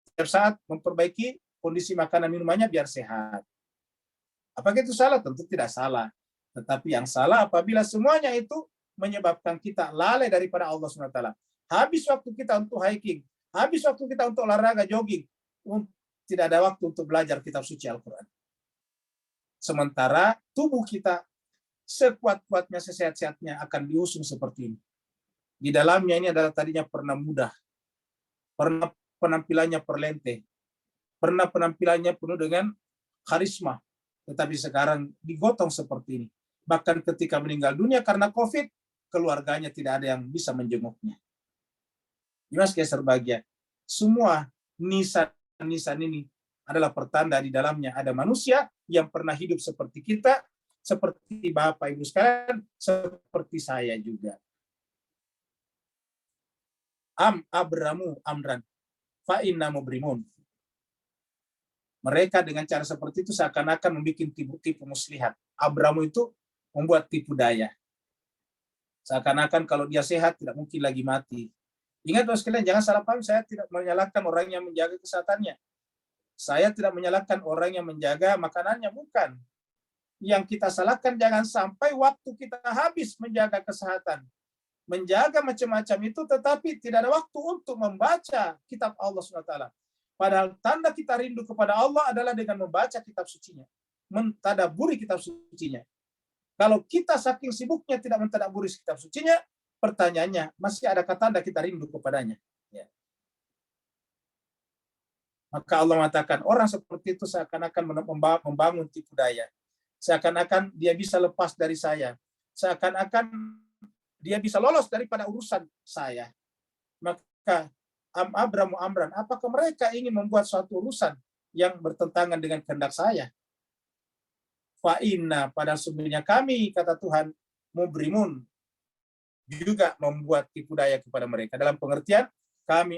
Setiap saat memperbaiki kondisi makanan minumannya biar sehat. Apakah itu salah? Tentu tidak salah. Tetapi yang salah apabila semuanya itu menyebabkan kita lalai daripada Allah SWT. Habis waktu kita untuk hiking, habis waktu kita untuk olahraga jogging, tidak ada waktu untuk belajar kitab suci Al-Quran. Sementara tubuh kita sekuat-kuatnya, sesehat-sehatnya akan diusung seperti ini. Di dalamnya ini adalah tadinya pernah mudah, pernah penampilannya perlente, pernah penampilannya penuh dengan karisma, tetapi sekarang digotong seperti ini. Bahkan ketika meninggal dunia karena COVID, keluarganya tidak ada yang bisa menjenguknya. Mas Geser bahagia. Semua nisan-nisan ini adalah pertanda di dalamnya ada manusia yang pernah hidup seperti kita, seperti Bapak Ibu sekalian, seperti saya juga. Abramu amran fa inna mubrimun. Mereka dengan cara seperti itu seakan-akan membuat tipu-tipu muslihat. Abramu itu membuat tipu daya. Seakan-akan kalau dia sehat tidak mungkin lagi mati. Ingat Bapak sekalian, jangan salah paham, saya tidak menyalahkan orang yang menjaga kesehatannya. Saya tidak menyalahkan orang yang menjaga makanannya, bukan. Yang kita salahkan jangan sampai waktu kita habis menjaga kesehatan, menjaga macam-macam itu, tetapi tidak ada waktu untuk membaca kitab Allah SWT. Padahal tanda kita rindu kepada Allah adalah dengan membaca kitab sucinya, mentadaburi kitab sucinya. Kalau kita saking sibuknya tidak mentadaburi kitab sucinya, pertanyaannya, masih adakah tanda kita rindu kepadanya? Ya. Maka Allah mengatakan, orang seperti itu seakan-akan membangun tipu daya. Seakan-akan dia bisa lepas dari saya. Seakan-akan dia bisa lolos daripada urusan saya. Maka Abramu amran, apakah mereka ingin membuat suatu urusan yang bertentangan dengan kehendak saya? Fa'inna, pada sungguhnya kami, kata Tuhan, mubrimun, juga membuat tipu daya kepada mereka. Dalam pengertian, kami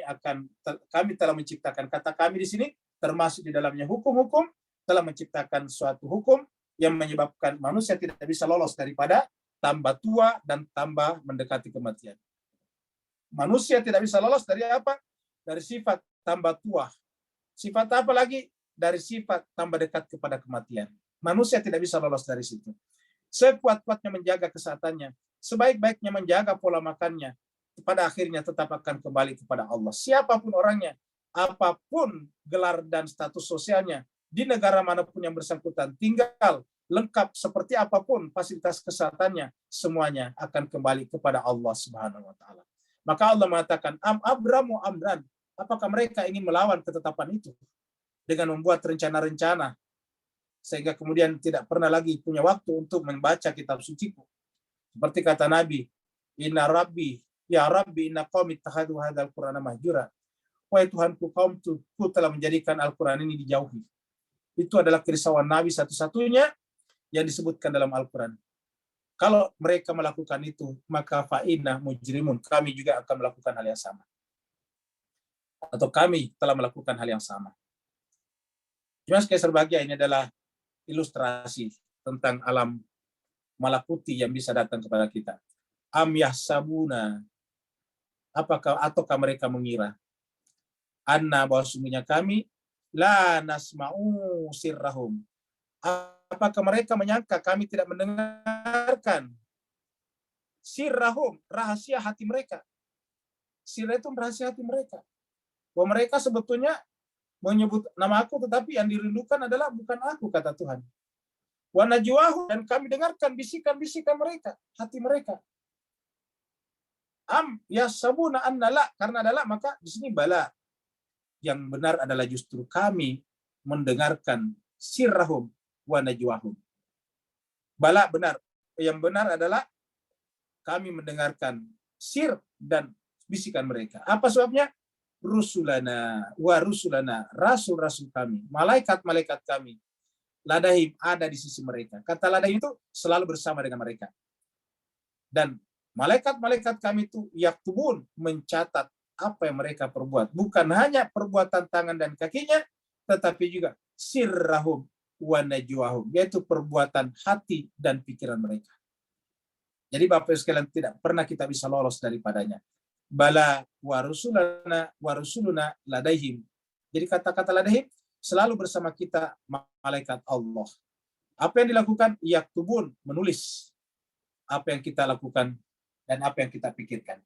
telah menciptakan, kata kami di sini, termasuk di dalamnya hukum-hukum, telah menciptakan suatu hukum yang menyebabkan manusia tidak bisa lolos daripada tambah tua dan tambah mendekati kematian. Manusia tidak bisa lolos dari apa? Dari sifat tambah tua. Sifat apa lagi? Dari sifat tambah dekat kepada kematian. Manusia tidak bisa lolos dari situ. Sekuat-kuatnya menjaga kesehatannya, sebaik-baiknya menjaga pola makannya, pada akhirnya tetap akan kembali kepada Allah. Siapapun orangnya, apapun gelar dan status sosialnya, di negara manapun yang bersangkutan tinggal, lengkap seperti apapun fasilitas kesehatannya, semuanya akan kembali kepada Allah Subhanahu wa taala. Maka Allah mengatakan, Abramu amran, apakah mereka ingin melawan ketetapan itu dengan membuat rencana-rencana sehingga kemudian tidak pernah lagi punya waktu untuk membaca kitab suciku. Seperti kata Nabi, Inna Rabbi, ya Rabbi, inna qaumi ittakhadhu hadzal Qur'ana mahjura. Wahai Tuhanku, kaumku telah menjadikan Al-Quran ini dijauhi. Itu adalah kerisauan Nabi satu-satunya yang disebutkan dalam Al-Quran. Kalau mereka melakukan itu, maka fa'inna mujrimun, kami juga akan melakukan hal yang sama. Atau kami telah melakukan hal yang sama. Jelas Kaisar bahagia, ini adalah ilustrasi tentang alam malakuti yang bisa datang kepada kita. Am yahsabuna, ataukah mereka mengira anna, bahwa sungguhnya kami la nasma'u sirrahum, apakah mereka menyangka kami tidak mendengarkan sirrahum, rahasia hati mereka. Sirrah itu rahasia hati mereka, bahwa mereka sebetulnya menyebut nama aku, tetapi yang dirindukan adalah bukan aku, kata Tuhan. Wa najwahu, dan kami dengarkan bisikan-bisikan mereka, hati mereka. Am yasabuna anna la, karena adalah, maka di sini bala. Yang benar adalah justru kami mendengarkan sirrahum wa najwahum. Bala benar. Yang benar adalah kami mendengarkan sir dan bisikan mereka. Apa sebabnya? Rusulana wa rusulana, rasul-rasul kami, malaikat-malaikat kami, ladahim, ada di sisi mereka. Kata ladahim itu selalu bersama dengan mereka. Dan malaikat-malaikat kami itu yaktubun, mencatat apa yang mereka perbuat. Bukan hanya perbuatan tangan dan kakinya, tetapi juga sirrahum wa najwahum, yaitu perbuatan hati dan pikiran mereka. Jadi Bapak sekalian, tidak pernah kita bisa lolos daripadanya. Bala wa rusuluna ladaihim. Jadi kata-kata ladaihim selalu bersama kita malaikat Allah. Apa yang dilakukan? Yaktubun, menulis apa yang kita lakukan dan apa yang kita pikirkan.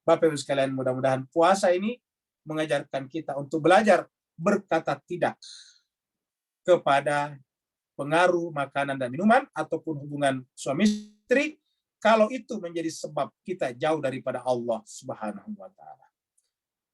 Bapak Ibu sekalian, mudah-mudahan puasa ini mengajarkan kita untuk belajar berkata tidak kepada pengaruh makanan dan minuman ataupun hubungan suami istri, kalau itu menjadi sebab kita jauh daripada Allah Subhanahu wa taala.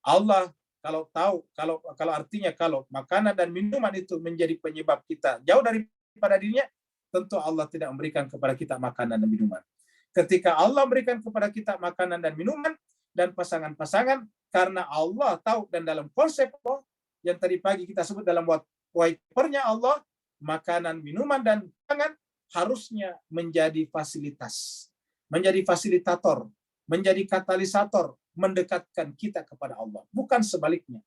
Allah kalau tahu, kalau artinya kalau makanan dan minuman itu menjadi penyebab kita jauh daripada dirinya, tentu Allah tidak memberikan kepada kita makanan dan minuman. Ketika Allah memberikan kepada kita makanan dan minuman dan pasangan-pasangan, karena Allah tahu, dan dalam konsep Allah yang tadi pagi kita sebut dalam wipernya Allah, makanan, minuman, dan pasangan harusnya menjadi fasilitas, menjadi fasilitator, menjadi katalisator, mendekatkan kita kepada Allah, bukan sebaliknya.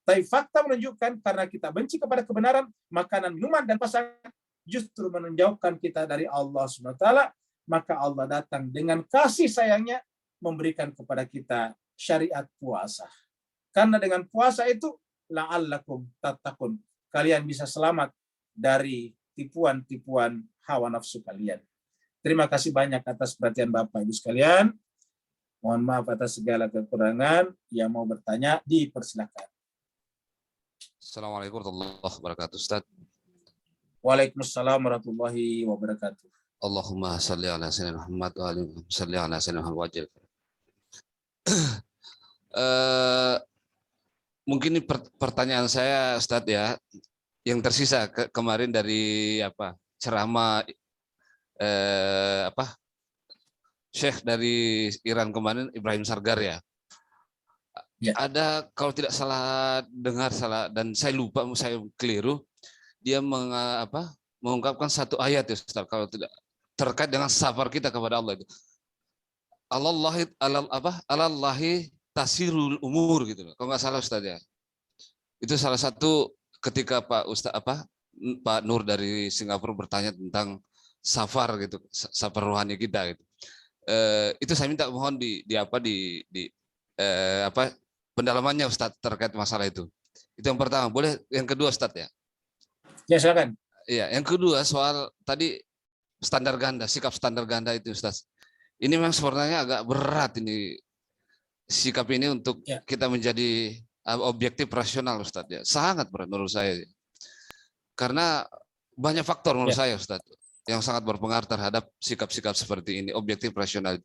Tapi fakta menunjukkan karena kita benci kepada kebenaran, makanan, minuman, dan pasangan justru menjauhkan kita dari Allah SWT, maka Allah datang dengan kasih sayangnya memberikan kepada kita syariat puasa. Karena dengan puasa itu la'allakum tattaqun, kalian bisa selamat dari tipuan-tipuan hawa nafsu kalian. Terima kasih banyak atas perhatian Bapak Ibu sekalian. Mohon maaf atas segala kekurangan. Yang mau bertanya dipersilakan. Assalamualaikum warahmatullahi wabarakatuh, Ustaz. Waalaikumsalam warahmatullahi wabarakatuh. Allahumma salli ala sayyidina Muhammad wa ali salli ala sayyidina Muhammad. Mungkin ini pertanyaan saya, Ustaz, ya, yang tersisa kemarin dari ceramah Syekh dari Iran kemarin, Ibrahim Sargar ya. Ada, kalau tidak salah dengar dan saya lupa, saya keliru, dia mengungkapkan satu ayat ya, Ustaz, kalau tidak terkait dengan safar kita kepada Allah itu. Alallahi tasirul umur gitu. Kalau nggak salah, Ustaz ya. Itu salah satu ketika Pak Nur dari Singapura bertanya tentang safar gitu, safar rohani kita gitu. Itu saya minta mohon pendalamannya, Ustaz, terkait masalah itu. Itu yang pertama. Boleh yang kedua, Ustaz ya? Ya, silakan. Iya, yang kedua soal tadi standar ganda, sikap standar ganda itu, Ustaz. Ini memang sebenarnya agak berat ini sikap ini untuk kita menjadi objektif rasional, Ustaz ya. Sangat berat menurut saya. Karena banyak faktor menurut saya, Ustaz, yang sangat berpengaruh terhadap sikap-sikap seperti ini, objektif rasional.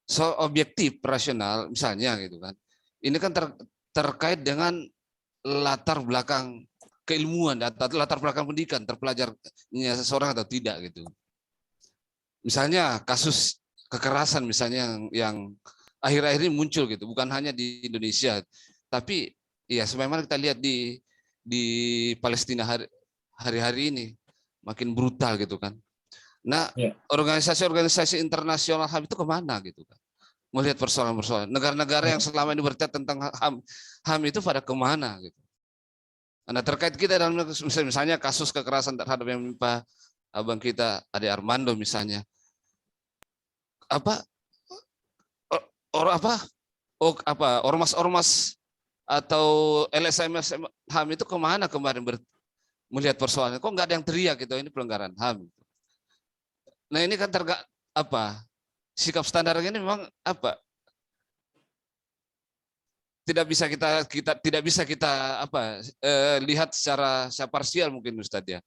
So, objektif rasional misalnya gitu kan. Ini kan terkait dengan latar belakang keilmuan atau latar belakang pendidikan, terpelajarnya seseorang atau tidak gitu. Misalnya kasus kekerasan misalnya yang akhir-akhir ini muncul gitu, bukan hanya di Indonesia, tapi ya sebagaimana kita lihat di Palestina hari-hari ini makin brutal gitu kan. Nah, organisasi-organisasi internasional HAM itu kemana gitu kan? Melihat persoalan-persoalan. Negara-negara yang selama ini berbicara tentang HAM itu pada kemana gitu. Nah, terkait kita dalam misalnya kasus kekerasan terhadap yang menimpa abang kita Ade Armando misalnya. Ormas-ormas atau LSM HAM itu kemana kemarin melihat persoalannya? Kok nggak ada yang teriak gitu, ini pelanggaran HAM. Nah, ini kan sikap standar ini memang tidak bisa kita lihat secara parsial mungkin, Ustadz ya.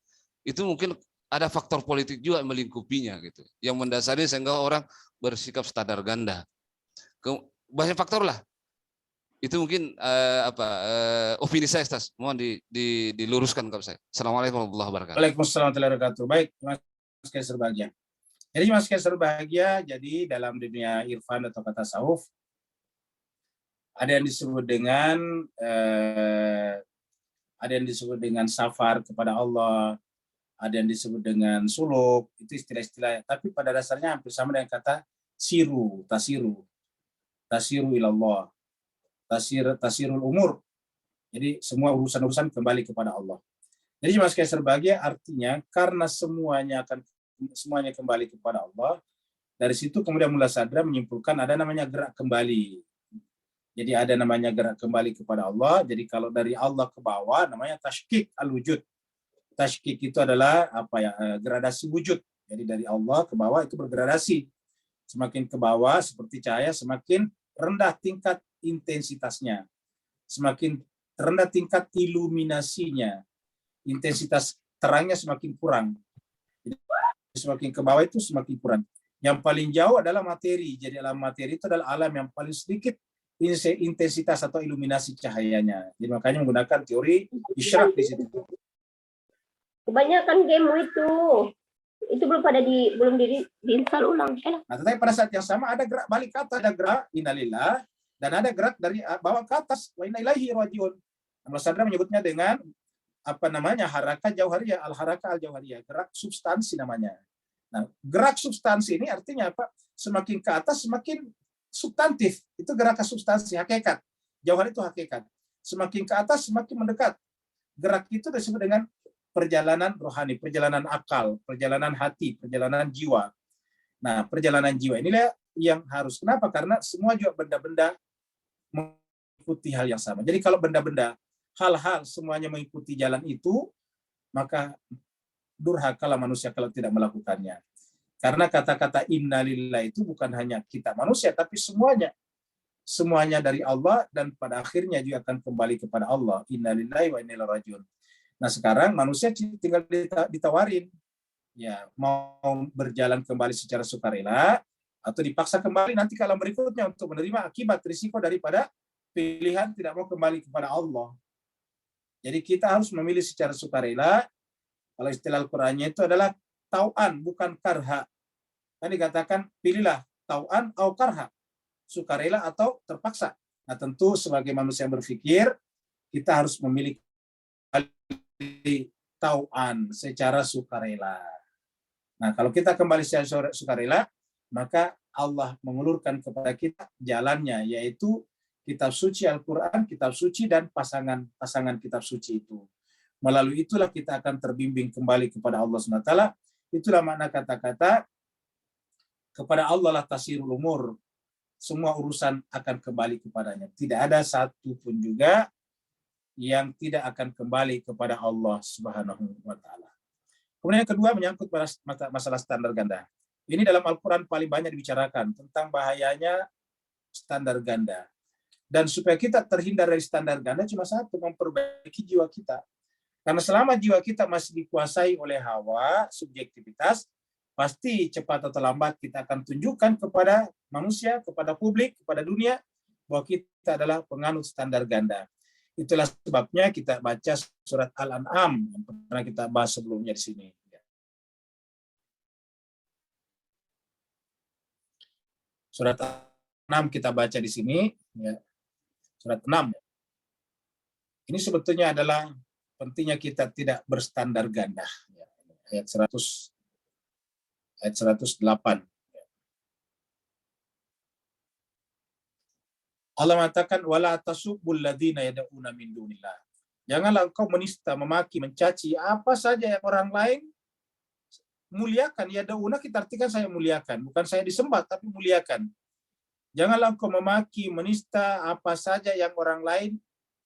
Itu mungkin ada faktor politik juga melingkupinya gitu, yang mendasari sehingga orang bersikap standar ganda. Banyak faktor lah. Itu mungkin opini saya, Ustaz. Mohon diluruskan kepada saya. Assalamualaikum warahmatullahi wabarakatuh. Waalaikumsalam warahmatullahi wabarakatuh. Baik, Mas Kaisar Bahagia. Jadi Mas Kaisar Bahagia, jadi dalam dunia irfan atau tasawuf ada yang disebut dengan safar kepada Allah, ada yang disebut dengan suluk, itu istilah-istilah. Tapi pada dasarnya hampir sama dengan kata tasiru ilallah, tasirul umur. Jadi semua urusan-urusan kembali kepada Allah. Jadi Jemaah sekalian berbahagia, artinya karena semuanya kembali kepada Allah. Dari situ kemudian Mullah Sadra menyimpulkan ada namanya gerak kembali. Jadi ada namanya gerak kembali kepada Allah. Jadi kalau dari Allah ke bawah namanya tashkik al-wujud. Tashkik itu adalah gradasi wujud. Jadi dari Allah ke bawah itu bergradasi. Semakin ke bawah seperti cahaya, semakin rendah tingkat intensitasnya. Semakin rendah tingkat iluminasinya. Intensitas terangnya semakin kurang. Jadi, semakin ke bawah itu semakin kurang. Yang paling jauh adalah materi. Jadi alam materi itu adalah alam yang paling sedikit intensitas atau iluminasi cahayanya. Jadi makanya menggunakan teori isyraq di situ. Kebanyakan game itu belum diinstal ulang. Nah, tetapi pada saat yang sama ada gerak balik ke atas, ada gerak innalillah dan ada gerak dari bawah ke atas wa inna ilaihi rajiun. Allah Sadra menyebutnya dengan haraka jauhariyah, al-haraka al-jauhariyah, gerak substansi namanya. Nah, gerak substansi ini artinya apa? Semakin ke atas semakin substantif. Itu gerakan substansi, hakikat. Jauhar itu hakikat. Semakin ke atas semakin mendekat. Gerak itu disebut dengan perjalanan rohani, perjalanan akal, perjalanan hati, perjalanan jiwa. Nah, perjalanan jiwa inilah yang harus. Kenapa? Karena semua juga benda-benda mengikuti hal yang sama. Jadi kalau benda-benda hal-hal semuanya mengikuti jalan itu, maka durhakalah manusia kalau tidak melakukannya. Karena kata-kata innalillah itu bukan hanya kita manusia, tapi semuanya. Semuanya dari Allah dan pada akhirnya juga akan kembali kepada Allah. Innalillahi wa inna ilaihi rajiun. Nah sekarang manusia tinggal ditawarin. Ya, mau berjalan kembali secara sukarela atau dipaksa kembali nanti kalau berikutnya untuk menerima akibat risiko daripada pilihan tidak mau kembali kepada Allah. Jadi kita harus memilih secara sukarela. Kalau istilah Al-Qur'annya itu adalah tau'an, bukan karha. Kan dikatakan pilihlah tau'an atau karha, sukarela atau terpaksa. Nah tentu sebagai manusia berpikir kita harus memilih tau'an secara sukarela. Nah kalau kita kembali secara sukarela, maka Allah mengulurkan kepada kita jalannya, yaitu kitab suci Al-Quran, kitab suci, dan pasangan kitab suci itu. Melalui itulah kita akan terbimbing kembali kepada Allah SWT. Itulah makna kata-kata kepada Allah lah tasirul umur. Semua urusan akan kembali kepadanya. Tidak ada satu pun juga yang tidak akan kembali kepada Allah Subhanahu wa Ta'ala. Kemudian yang kedua menyangkut masalah standar ganda. Ini dalam Al-Quran paling banyak dibicarakan tentang bahayanya standar ganda. Dan supaya kita terhindar dari standar ganda cuma satu, memperbaiki jiwa kita. Karena selama jiwa kita masih dikuasai oleh hawa, subjektivitas, pasti cepat atau lambat kita akan tunjukkan kepada manusia, kepada publik, kepada dunia, bahwa kita adalah penganut standar ganda. Itulah sebabnya kita baca surat Al-An'am yang pernah kita bahas sebelumnya di sini. Surat Al-An'am kita baca di sini, ya. Surat 6. Ini sebetulnya adalah pentingnya kita tidak berstandar ganda. Ayat 108. Allah mengatakan wala tasubbul ladzina yad'una min dunillah. Janganlah engkau menista, memaki, mencaci apa saja yang orang lain muliakan. Yad'una kita artikan saya muliakan, bukan saya disembah tapi muliakan. Janganlah engkau memaki, menista apa saja yang orang lain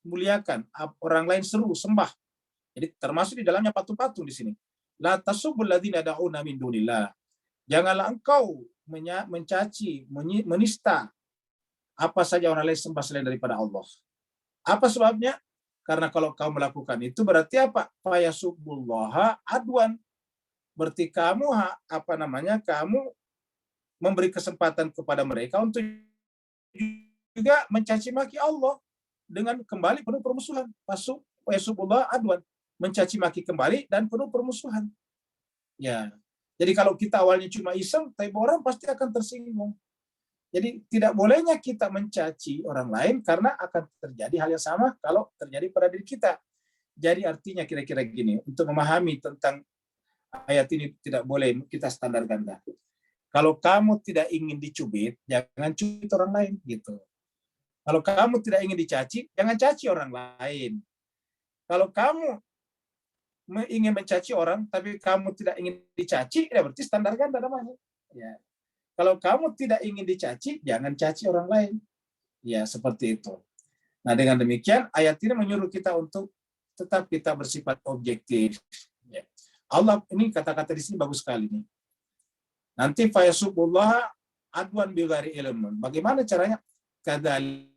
muliakan, orang lain seru, sembah. Jadi termasuk di dalamnya patung-patung di sini. La tasubbul ladzina yad'una min dunillah. Janganlah engkau mencaci, menista apa saja orang lain sembah selain daripada Allah. Apa sebabnya? Karena kalau kau melakukan itu berarti apa? Fayasubbullaha adwan. Berarti kamu kamu memberi kesempatan kepada mereka untuk juga mencaci maki Allah dengan kembali penuh permusuhan. Fayasubbullaha adwan. Mencaci maki kembali dan penuh permusuhan. Ya. Jadi kalau kita awalnya cuma iseng, tapi orang pasti akan tersinggung. Jadi tidak bolehnya kita mencaci orang lain karena akan terjadi hal yang sama kalau terjadi pada diri kita. Jadi artinya kira-kira gini, untuk memahami tentang ayat ini tidak boleh kita standar ganda. Kalau kamu tidak ingin dicubit, jangan cubit orang lain gitu. Kalau kamu tidak ingin dicaci, jangan caci orang lain. Kalau kamu ingin mencaci orang, tapi kamu tidak ingin dicaci, ya berarti standar ganda namanya. Ya. Kalau kamu tidak ingin dicaci, jangan caci orang lain. Ya, seperti itu. Nah, dengan demikian, ayat ini menyuruh kita untuk tetap kita bersifat objektif. Ya. Allah, ini kata-kata di sini bagus sekali nih. Nanti fayasubullah adwan bighairi ilm. Bagaimana caranya? Kadzalik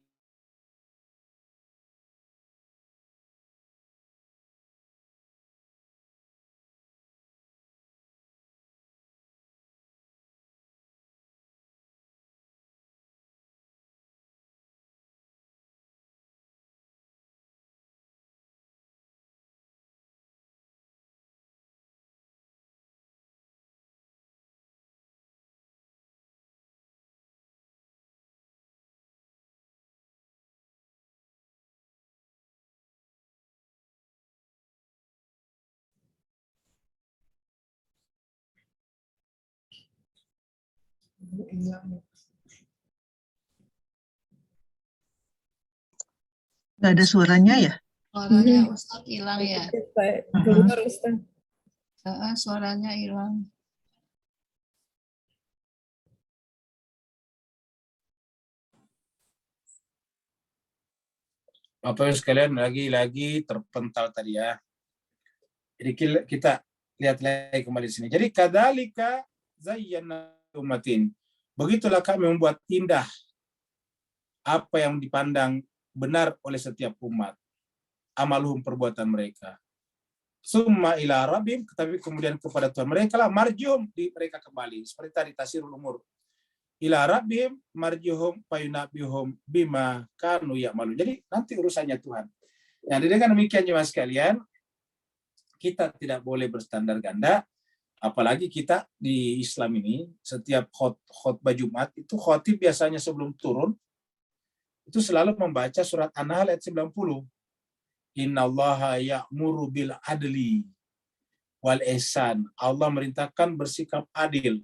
Nggak ada suaranya ya? Suaranya Ustadz hilang ya. Keluar Ustaz. Suaranya hilang. Bapak sekalian lagi-lagi terpental tadi ya. Jadi kita lihat lagi kembali sini. Jadi kadzalika zayyana ummatin. Begitulah kami membuat indah apa yang dipandang benar oleh setiap umat. Amaluhum, perbuatan mereka. Summa ila rabbihim, tapi kemudian kepada Tuhan mereka lah marjum, di mereka kembali. Seperti tadi tasirul umur. Ila rabbihim marjuhum fayunabihum bima kanu ya'malu. Jadi nanti urusannya Tuhan. Nah, dengan demikian jemaah sekalian, kita tidak boleh berstandar ganda, apalagi kita di Islam ini setiap khutbah Jumat itu khotib biasanya sebelum turun itu selalu membaca surat An-Nahl ayat 90. Innallaha ya'muru bil adli wal ihsan. Allah merintahkan bersikap adil.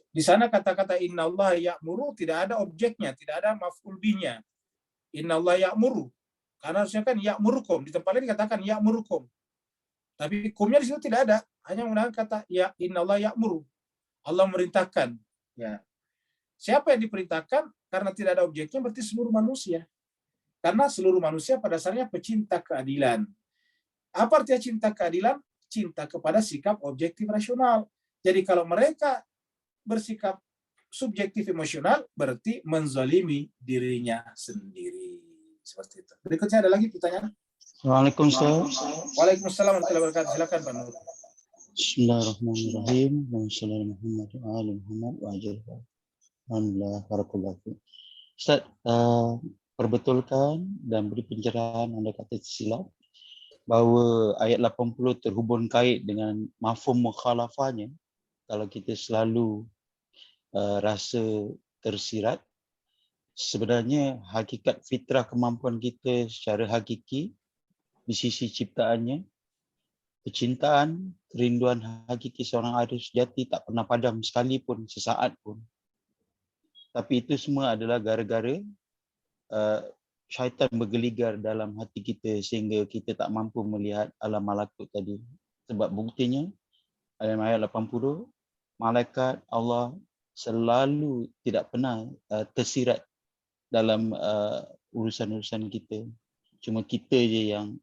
Di sana kata-kata innallaha ya'muru tidak ada objeknya, tidak ada maf'ul bihnya. Innallaha ya'muru. Karena harusnya kan ya'murukum, di tempat lain dikatakan ya'murukum. Tapi hukumnya di situ tidak ada, hanya menggunakan kata ya innallaha ya'muru. Allah merintahkan. Ya. Siapa yang diperintahkan? Karena tidak ada objeknya berarti seluruh manusia. Karena seluruh manusia pada dasarnya pecinta keadilan. Apa artinya cinta keadilan? Cinta kepada sikap objektif rasional. Jadi kalau mereka bersikap subjektif emosional, berarti menzalimi dirinya sendiri. Seperti itu. Berikutnya ada lagi pertanyaan? Waalaikumsalam. Waalaikumsalam warahmatullahi wabarakatuh. Silakan Pak Nur. Bismillahirrahmanirrahim. Wassalamualaikum Alhamdulillah, barakallahu. Ustaz, perbetulkan dan beri pencerahan anda kata silap bahawa ayat 80 terhubung kait dengan mafhum mukhalafahnya. Kalau kita selalu rasa tersirat, sebenarnya hakikat fitrah kemampuan kita secara hakiki di sisi ciptaannya, kecintaan, kerinduan hakiki seorang arif sejati tak pernah padam sekalipun, sesaat pun. Tapi itu semua adalah gara-gara syaitan bergeligar dalam hati kita sehingga kita tak mampu melihat alam malakut tadi. Sebab buktinya, dalam ayat 80, malaikat Allah selalu tidak pernah tersirat dalam urusan-urusan kita. Cuma kita je yang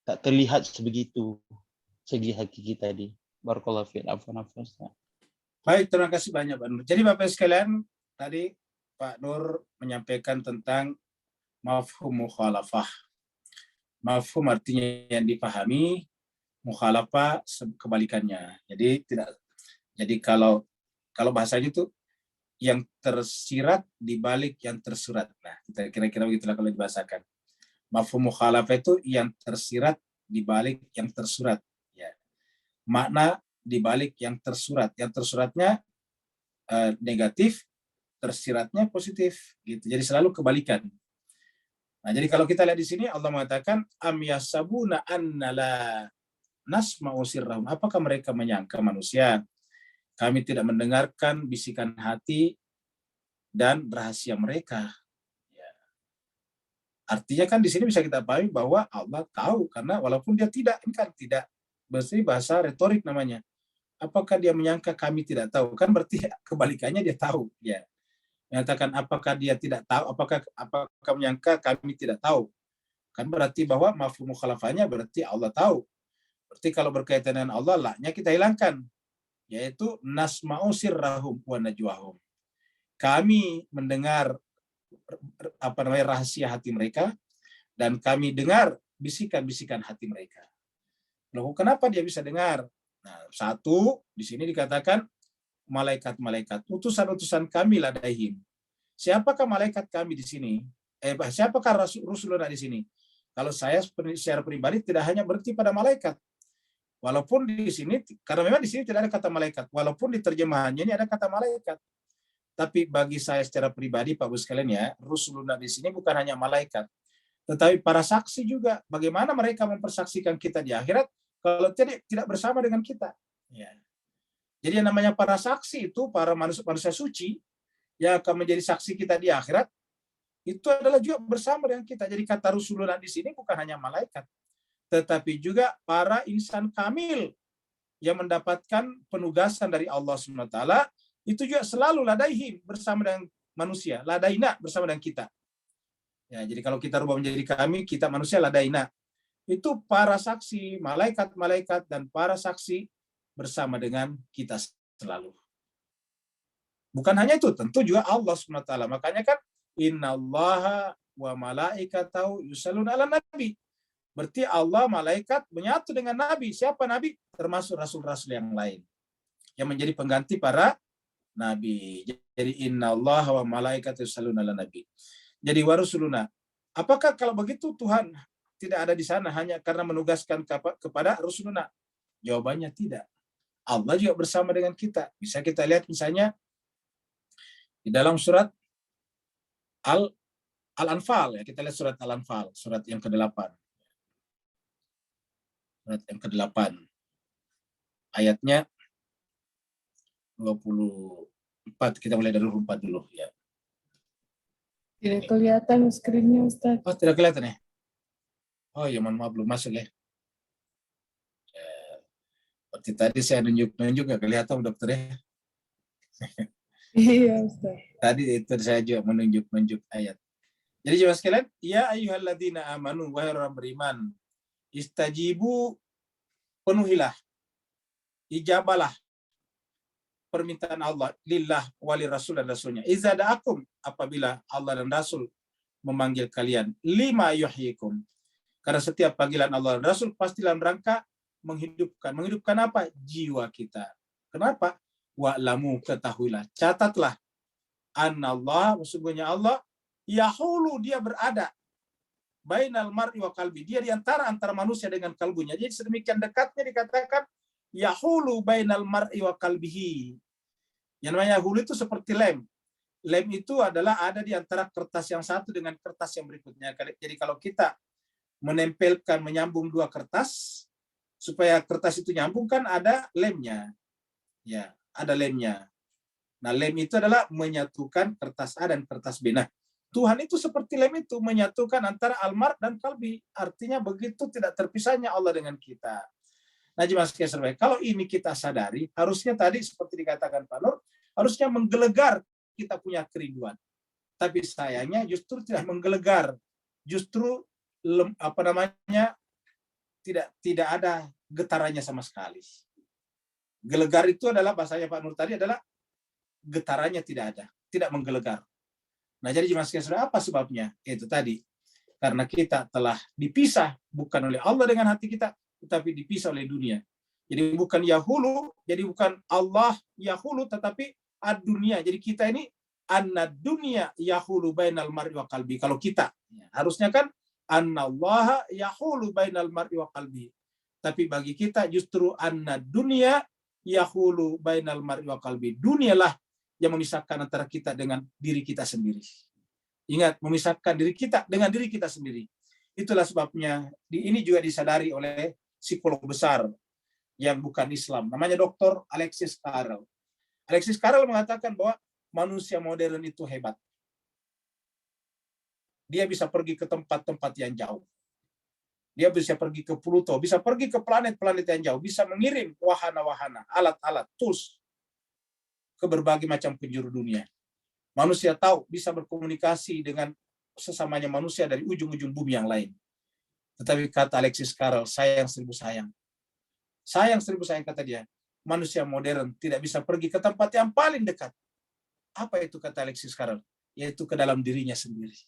tak terlihat sebegitu segi hakiki tadi. Barakallahu fiik. Afwan. Baik, terima kasih banyak Pak Nur. Jadi Bapak sekalian, tadi Pak Nur menyampaikan tentang mafhum mukhalafah. Mafhum artinya yang dipahami, mukhalafah kebalikannya. Jadi kalau bahasanya itu yang tersirat di balik yang tersurat. Nah, kita kira-kira begitulah kalau dibahasakan. Mafhum mukhalafah itu yang tersirat di balik yang tersurat. Ya. Makna di balik yang tersurat. Yang tersuratnya negatif, tersiratnya positif. Gitu. Jadi selalu kebalikan. Nah, jadi kalau kita lihat di sini Allah mengatakan am yasabuna annala nasma'u sirrahum. Apakah mereka menyangka manusia kami tidak mendengarkan bisikan hati dan rahasia mereka? Ya. Artinya kan di sini bisa kita pahami bahwa Allah tahu, karena walaupun dia tidak, ini kan tidak, berarti bahasa retorik namanya. Apakah dia menyangka kami tidak tahu? Kan berarti kebalikannya dia tahu. Ya. Menyatakan apakah dia tidak tahu? Apakah menyangka kami tidak tahu? Kan berarti bahwa mafhum mukhalafahnya berarti Allah tahu. Berarti kalau berkaitan dengan Allah, la-nya kita hilangkan, yaitu nasma'u sirrahum wa najwahum. Kami mendengar rahasia hati mereka dan kami dengar bisikan-bisikan hati mereka. Loh, kenapa dia bisa dengar? Nah, satu di sini dikatakan malaikat-malaikat, utusan-utusan kami ladaihim. Siapakah malaikat kami di sini? Siapakah Rasulullah di sini? Kalau saya secara pribadi tidak hanya berarti pada malaikat. Walaupun di sini, karena memang di sini tidak ada kata malaikat, walaupun di terjemahannya ini ada kata malaikat. Tapi bagi saya secara pribadi, Pak Bu sekalian ya, Rasulullah di sini bukan hanya malaikat, tetapi para saksi juga. Bagaimana mereka mempersaksikan kita di akhirat kalau tidak bersama dengan kita? Ya. Jadi yang namanya para saksi itu para manusia suci yang akan menjadi saksi kita di akhirat, itu adalah juga bersama dengan kita. Jadi kata Rasulullah di sini bukan hanya malaikat, tetapi juga para insan kamil yang mendapatkan penugasan dari Allah SWT, itu juga selalu ladaihim, bersama dengan manusia, ladaina, bersama dengan kita. Ya, jadi kalau kita rubah menjadi kami, kita manusia ladaina. Itu para saksi, malaikat-malaikat dan para saksi bersama dengan kita selalu. Bukan hanya itu, tentu juga Allah SWT. Makanya kan innallaha wa malaikatahu yusalluna ala nabi. Berarti Allah, malaikat menyatu dengan Nabi. Siapa Nabi? Termasuk rasul-rasul yang lain yang menjadi pengganti para Nabi. Jadi innallaha wa malaikatahu yusalluna ala nabi. Jadi wa rusuluna. Apakah kalau begitu Tuhan tidak ada di sana hanya karena menugaskan kepada Rasulullah? Jawabannya tidak. Allah juga bersama dengan kita. Bisa kita lihat misalnya di dalam surat Al-Anfal, ya, kita lihat surat Al-Anfal, surat yang ke-8. Surat yang ke-8. Ayatnya 24. Kita mulai dari 24 dulu ya. Tidak kelihatan screen-nya, Ustaz. Oh, tidak kelihatan ya? Oh ya, mohon maaf belum masuk ya. Seperti tadi saya nunjuk nggak kelihatan dokter ya. Iya, Ustaz. Tadi itu saya juga menunjuk ayat. Jadi jemaah sekalian, ya ayyuhalladzina amanu, wahai orang beriman, istajibu, penuhilah, ijabalah permintaan Allah, lillah wali rasul dan rasulnya. Iza da'akum, apabila Allah dan Rasul memanggil kalian, lima yuhyikum. Karena setiap panggilan Allah dan Rasul pasti dalam rangka menghidupkan. Menghidupkan apa? Jiwa kita. Kenapa? Wa'lamu, ketahuilah, catatlah, annallah, sesungguhnya Allah, yahulu, dia berada, bainal mar'i wa qalbi, dia di antara manusia dengan kalbunya. Jadi sedemikian dekatnya dikatakan yahulu bainal mar'i wa qalbihi. Yang namanya hulu itu seperti lem. Lem itu adalah ada di antara kertas yang satu dengan kertas yang berikutnya. Jadi kalau kita menempelkan, menyambung dua kertas, supaya kertas itu nyambung kan ada lemnya. Ya, ada lemnya. Nah, lem itu adalah menyatukan kertas A dan kertas B. Nah, Tuhan itu seperti lem itu, menyatukan antara almar dan kalbi. Artinya begitu tidak terpisahnya Allah dengan kita. Nah, jemaah sekalian, kalau ini kita sadari, harusnya tadi seperti dikatakan Pak Nur, harusnya menggelegar kita punya kerinduan. Tapi sayangnya justru tidak menggelegar. Justru tidak ada getarannya sama sekali. Gelegar itu adalah bahasanya Pak Nur tadi adalah getarannya tidak ada, tidak menggelegar. Nah, jadi jemaah sekalian, apa sebabnya? Itu tadi. Karena kita telah dipisah bukan oleh Allah dengan hati kita, tetapi dipisah oleh dunia. Jadi bukan yahulu, jadi bukan Allah yahulu, tetapi ad-dunia. Jadi kita ini an-dunya yahulu bainal mar'i wa qalbi. Kalau kita, harusnya kan annallaha yahulu bainal mar'i wa qalbi. Tapi bagi kita justru an-dunya yahulu bainal mar'i wa qalbi. Dunialah yang memisahkan antara kita dengan diri kita sendiri. Ingat, memisahkan diri kita dengan diri kita sendiri. Itulah sebabnya ini juga disadari oleh psikolog besar yang bukan Islam. Namanya Dr. Alexis Carrel. Alexis Carrel mengatakan bahwa manusia modern itu hebat. Dia bisa pergi ke tempat-tempat yang jauh. Dia bisa pergi ke Pluto, bisa pergi ke planet-planet yang jauh, bisa mengirim wahana-wahana, alat-alat, tools ke berbagai macam penjuru dunia. Manusia tahu bisa berkomunikasi dengan sesamanya manusia dari ujung-ujung bumi yang lain. Tetapi kata Alexis Carrel, sayang seribu sayang. Sayang seribu sayang kata dia, manusia modern tidak bisa pergi ke tempat yang paling dekat. Apa itu kata Alexis Carrel? Yaitu ke dalam dirinya sendiri.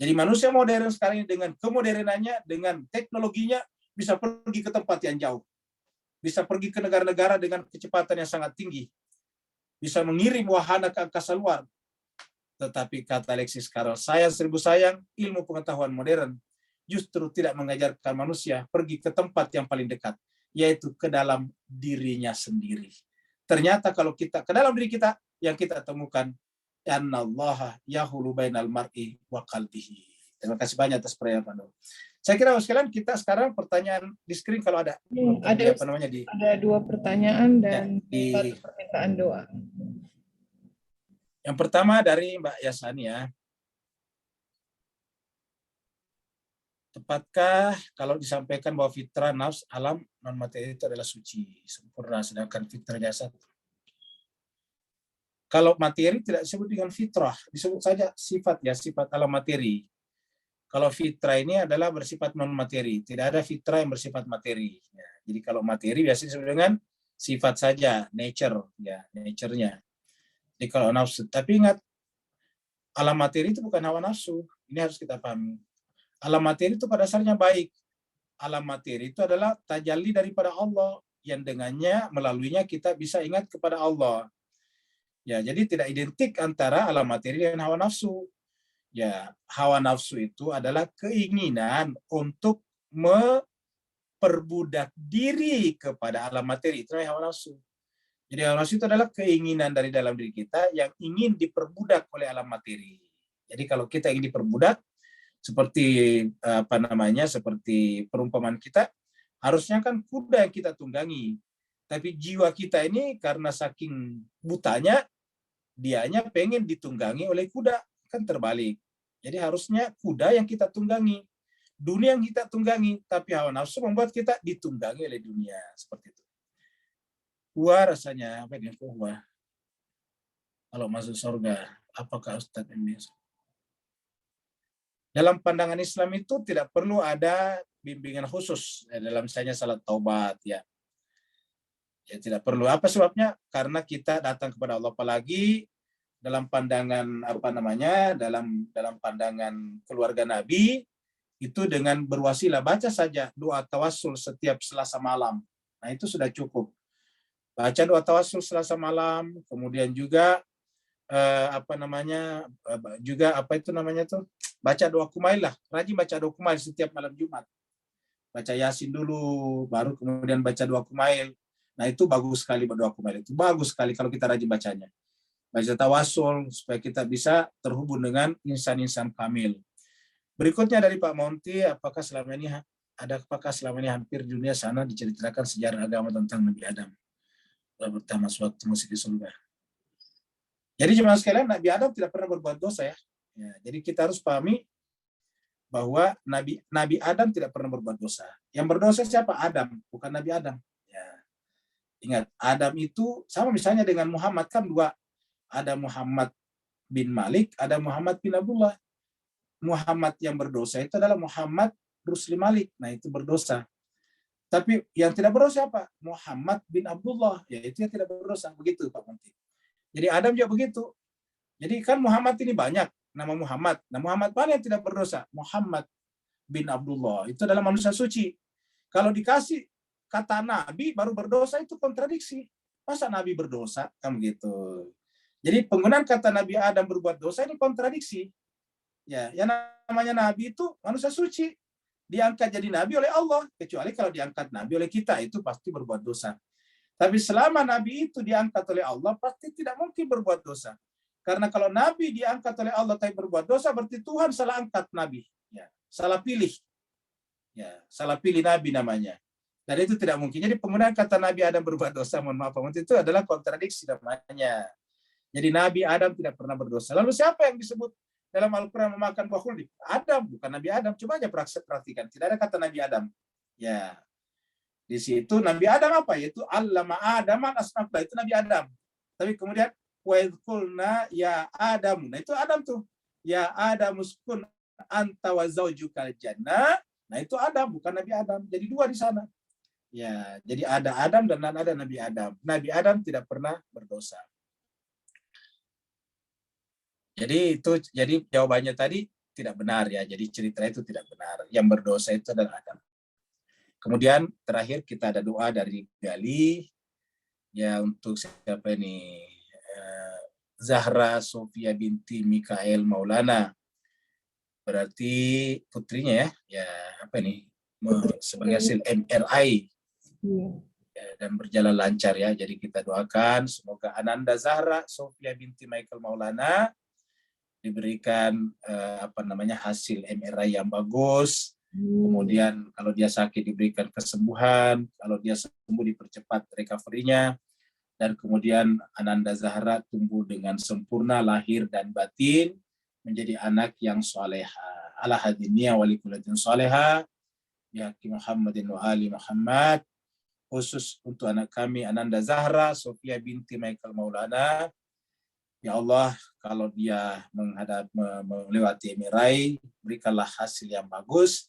Jadi manusia modern sekarang ini dengan kemodernannya, dengan teknologinya, bisa pergi ke tempat yang jauh. Bisa pergi ke negara-negara dengan kecepatan yang sangat tinggi. Bisa mengirim wahana ke angkasa luar. Tetapi kata Alexis Carrel, sayang seribu sayang, ilmu pengetahuan modern justru tidak mengajarkan manusia pergi ke tempat yang paling dekat, yaitu ke dalam dirinya sendiri. Ternyata kalau kita ke dalam diri kita, yang kita temukan, annallaha yahulu bainal mar'i wa qalbihi. Terima kasih banyak atas perhatian. Saya kira sekalian kita sekarang pertanyaan di screen kalau ada. Ada Apa namanya ada 2 pertanyaan dan 1 permintaan doa. Yang pertama dari Mbak Yasani ya. Tepatkah kalau disampaikan bahwa fitrah nafs alam non materi itu adalah suci, sempurna, sedangkan fitrah jasad? Kalau materi tidak disebut dengan fitrah, disebut saja sifat ya, sifat alam materi. Kalau fitrah ini adalah bersifat non materi, tidak ada fitrah yang bersifat materi. Ya, jadi kalau materi biasanya disebut dengan sifat saja, nature ya, nature-nya. Jadi kalau nafsu, tapi ingat alam materi itu bukan hawa nafsu. Ini harus kita pahami. Alam materi itu pada dasarnya baik. Alam materi itu adalah tajalli daripada Allah yang dengannya melaluinya kita bisa ingat kepada Allah. Ya, jadi tidak identik antara alam materi dan hawa nafsu. Ya, hawa nafsu itu adalah keinginan untuk memperbudak diri kepada alam materi. Itu namanya hawa nafsu. Jadi hawa nafsu itu adalah keinginan dari dalam diri kita yang ingin diperbudak oleh alam materi. Jadi kalau kita ingin diperbudak, seperti seperti perumpamaan kita, harusnya kan kuda yang kita tunggangi. Tapi jiwa kita ini karena saking butanya, dianya pengen ditunggangi oleh kuda. Kan terbalik. Jadi harusnya kuda yang kita tunggangi, dunia yang kita tunggangi, tapi hawa nafsu membuat kita ditunggangi oleh dunia. Seperti itu. Wah rasanya, apa ini? Wah. Kalau masuk surga, apakah Ustadz ini? Dalam pandangan Islam itu tidak perlu ada bimbingan khusus dalam misalnya salat taubat ya. Ya tidak perlu. Apa sebabnya? Karena kita datang kepada Allah, apalagi dalam pandangan dalam pandangan keluarga Nabi itu dengan berwasilah baca saja doa tawassul setiap Selasa malam. Nah, itu sudah cukup. Baca doa tawassul Selasa malam, kemudian juga baca doa kumail lah. Rajin baca doa kumail setiap malam Jumat. Baca Yasin dulu, baru kemudian baca doa kumail. Nah, itu bagus sekali doa kumail itu. Bagus sekali kalau kita rajin bacanya. Baca tawasul supaya kita bisa terhubung dengan insan-insan kamil. Berikutnya dari Pak Monti, apakah selama ini hampir dunia sana diceritakan sejarah agama tentang Nabi Adam pertama suatu musik di surga. Jadi jemaah sekalian, Nabi Adam tidak pernah berbuat dosa ya. Jadi kita harus pahami bahwa Nabi Adam tidak pernah berbuat dosa. Yang berdosa siapa? Adam, bukan Nabi Adam. Ya. Ingat, Adam itu sama misalnya dengan Muhammad kan dua. Ada Muhammad bin Malik, ada Muhammad bin Abdullah. Muhammad yang berdosa itu adalah Muhammad Rusli Malik. Nah, itu berdosa. Tapi yang tidak berdosa apa? Muhammad bin Abdullah. Yaitu yang tidak berdosa. Begitu Pak Monti. Jadi Adam juga begitu. Jadi kan Muhammad ini banyak. Nama Muhammad. Nah, Muhammad mana yang tidak berdosa? Muhammad bin Abdullah. Itu adalah manusia suci. Kalau dikasih kata Nabi baru berdosa itu kontradiksi. Masa Nabi berdosa? Kan begitu. Jadi penggunaan kata Nabi Adam berbuat dosa ini kontradiksi. Ya, yang namanya Nabi itu manusia suci. Diangkat jadi Nabi oleh Allah. Kecuali kalau diangkat Nabi oleh kita, itu pasti berbuat dosa. Tapi selama Nabi itu diangkat oleh Allah, pasti tidak mungkin berbuat dosa. Karena kalau Nabi diangkat oleh Allah tapi berbuat dosa, berarti Tuhan salah angkat Nabi. Ya, salah pilih. Ya, salah pilih Nabi namanya. Dan itu tidak mungkin. Jadi penggunaan kata Nabi Adam berbuat dosa, mohon maaf, itu adalah kontradiksi namanya. Jadi Nabi Adam tidak pernah berdosa. Lalu siapa yang disebut dalam Al-Quran memakan buah khuldi? Adam, bukan Nabi Adam. Coba aja perhatikan. Tidak ada kata Nabi Adam. Ya, di situ Nabi Adam apa? Yaitu allama Adaman asma'ullah, itu Nabi Adam. Tapi kemudian wa idqulna ya Adam. Nah itu Adam tuh. Ya Adam uskun anta wa zaujukal jannah. Nah itu Adam, bukan Nabi Adam. Jadi dua di sana. Ya, jadi ada Adam dan ada Nabi Adam. Nabi Adam tidak pernah berdosa. Jadi jawabannya tadi tidak benar ya. Jadi cerita itu tidak benar. Yang berdosa itu adalah Adam. Kemudian terakhir kita ada doa dari Gali ya untuk siapa ini? Zahra Sofia binti Mikael Maulana. Berarti putrinya ya. Ya apa ini? Sebagai hasil MRI. Ya, dan berjalan lancar ya. Jadi kita doakan semoga Ananda Zahra Sofia binti Michael Maulana diberikan hasil MRI yang bagus. Kemudian kalau dia sakit diberikan kesembuhan, kalau dia sembuh dipercepat recovery-nya, dan kemudian Ananda Zahra tumbuh dengan sempurna lahir dan batin menjadi anak yang soleha. Ala hadiniya walikulatin soleha bihaqi Muhammadin wa ali Muhammad. Khusus untuk anak kami Ananda Zahra Sofia binti Michael Maulana. Ya Allah, kalau dia melewati MRI, berikanlah hasil yang bagus.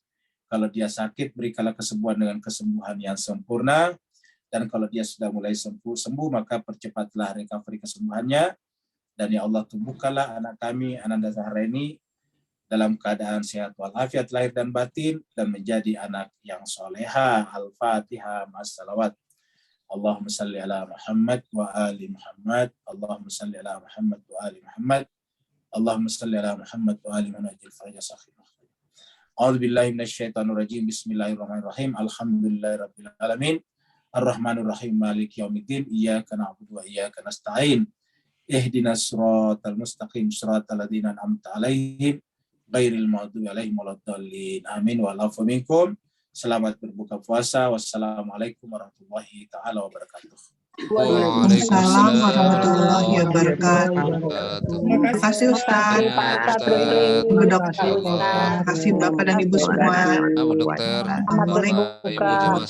Kalau dia sakit, berikanlah kesembuhan dengan kesembuhan yang sempurna. Dan kalau dia sudah mulai sembuh, maka percepatlah recovery kesembuhannya. Dan ya Allah, tumbuhkanlah anak kami Ananda Zahra ini dalam keadaan sehat walafiat lahir dan batin dan menjadi anak yang soleha. Al-Fatihah ma'as-salawat. Allahumma salli ala Muhammad wa ali Muhammad. Allahumma salli ala Muhammad wa ali Muhammad. Allahumma salli ala Muhammad wa ali Muhammad. A'udzu billahi minasyaitonir rajim. Bismillahirrahmanirrahim. Alhamdulillahi rabbil alamin. Ar-Rahmanir Rahim. Maliki yaumiddin. Iyyaka na'budu wa iyyaka nasta'in. Ihdinas siratal mustaqim. Siratal ladzina an'amta 'alaihim ghairil maghdubi 'alaihim waladdallin. Amin wa alafu minkum. Selamat berbuka puasa. Wassalamualaikum warahmatullahi taala wabarakatuh. Waalaikumsalam warahmatullahi wabarakatuh. Terima kasih Ustaz. Bu Dokter. Terima kasih Bapak dan Ibu semua. Dokter. Assalamualaikum. Ibu jemaah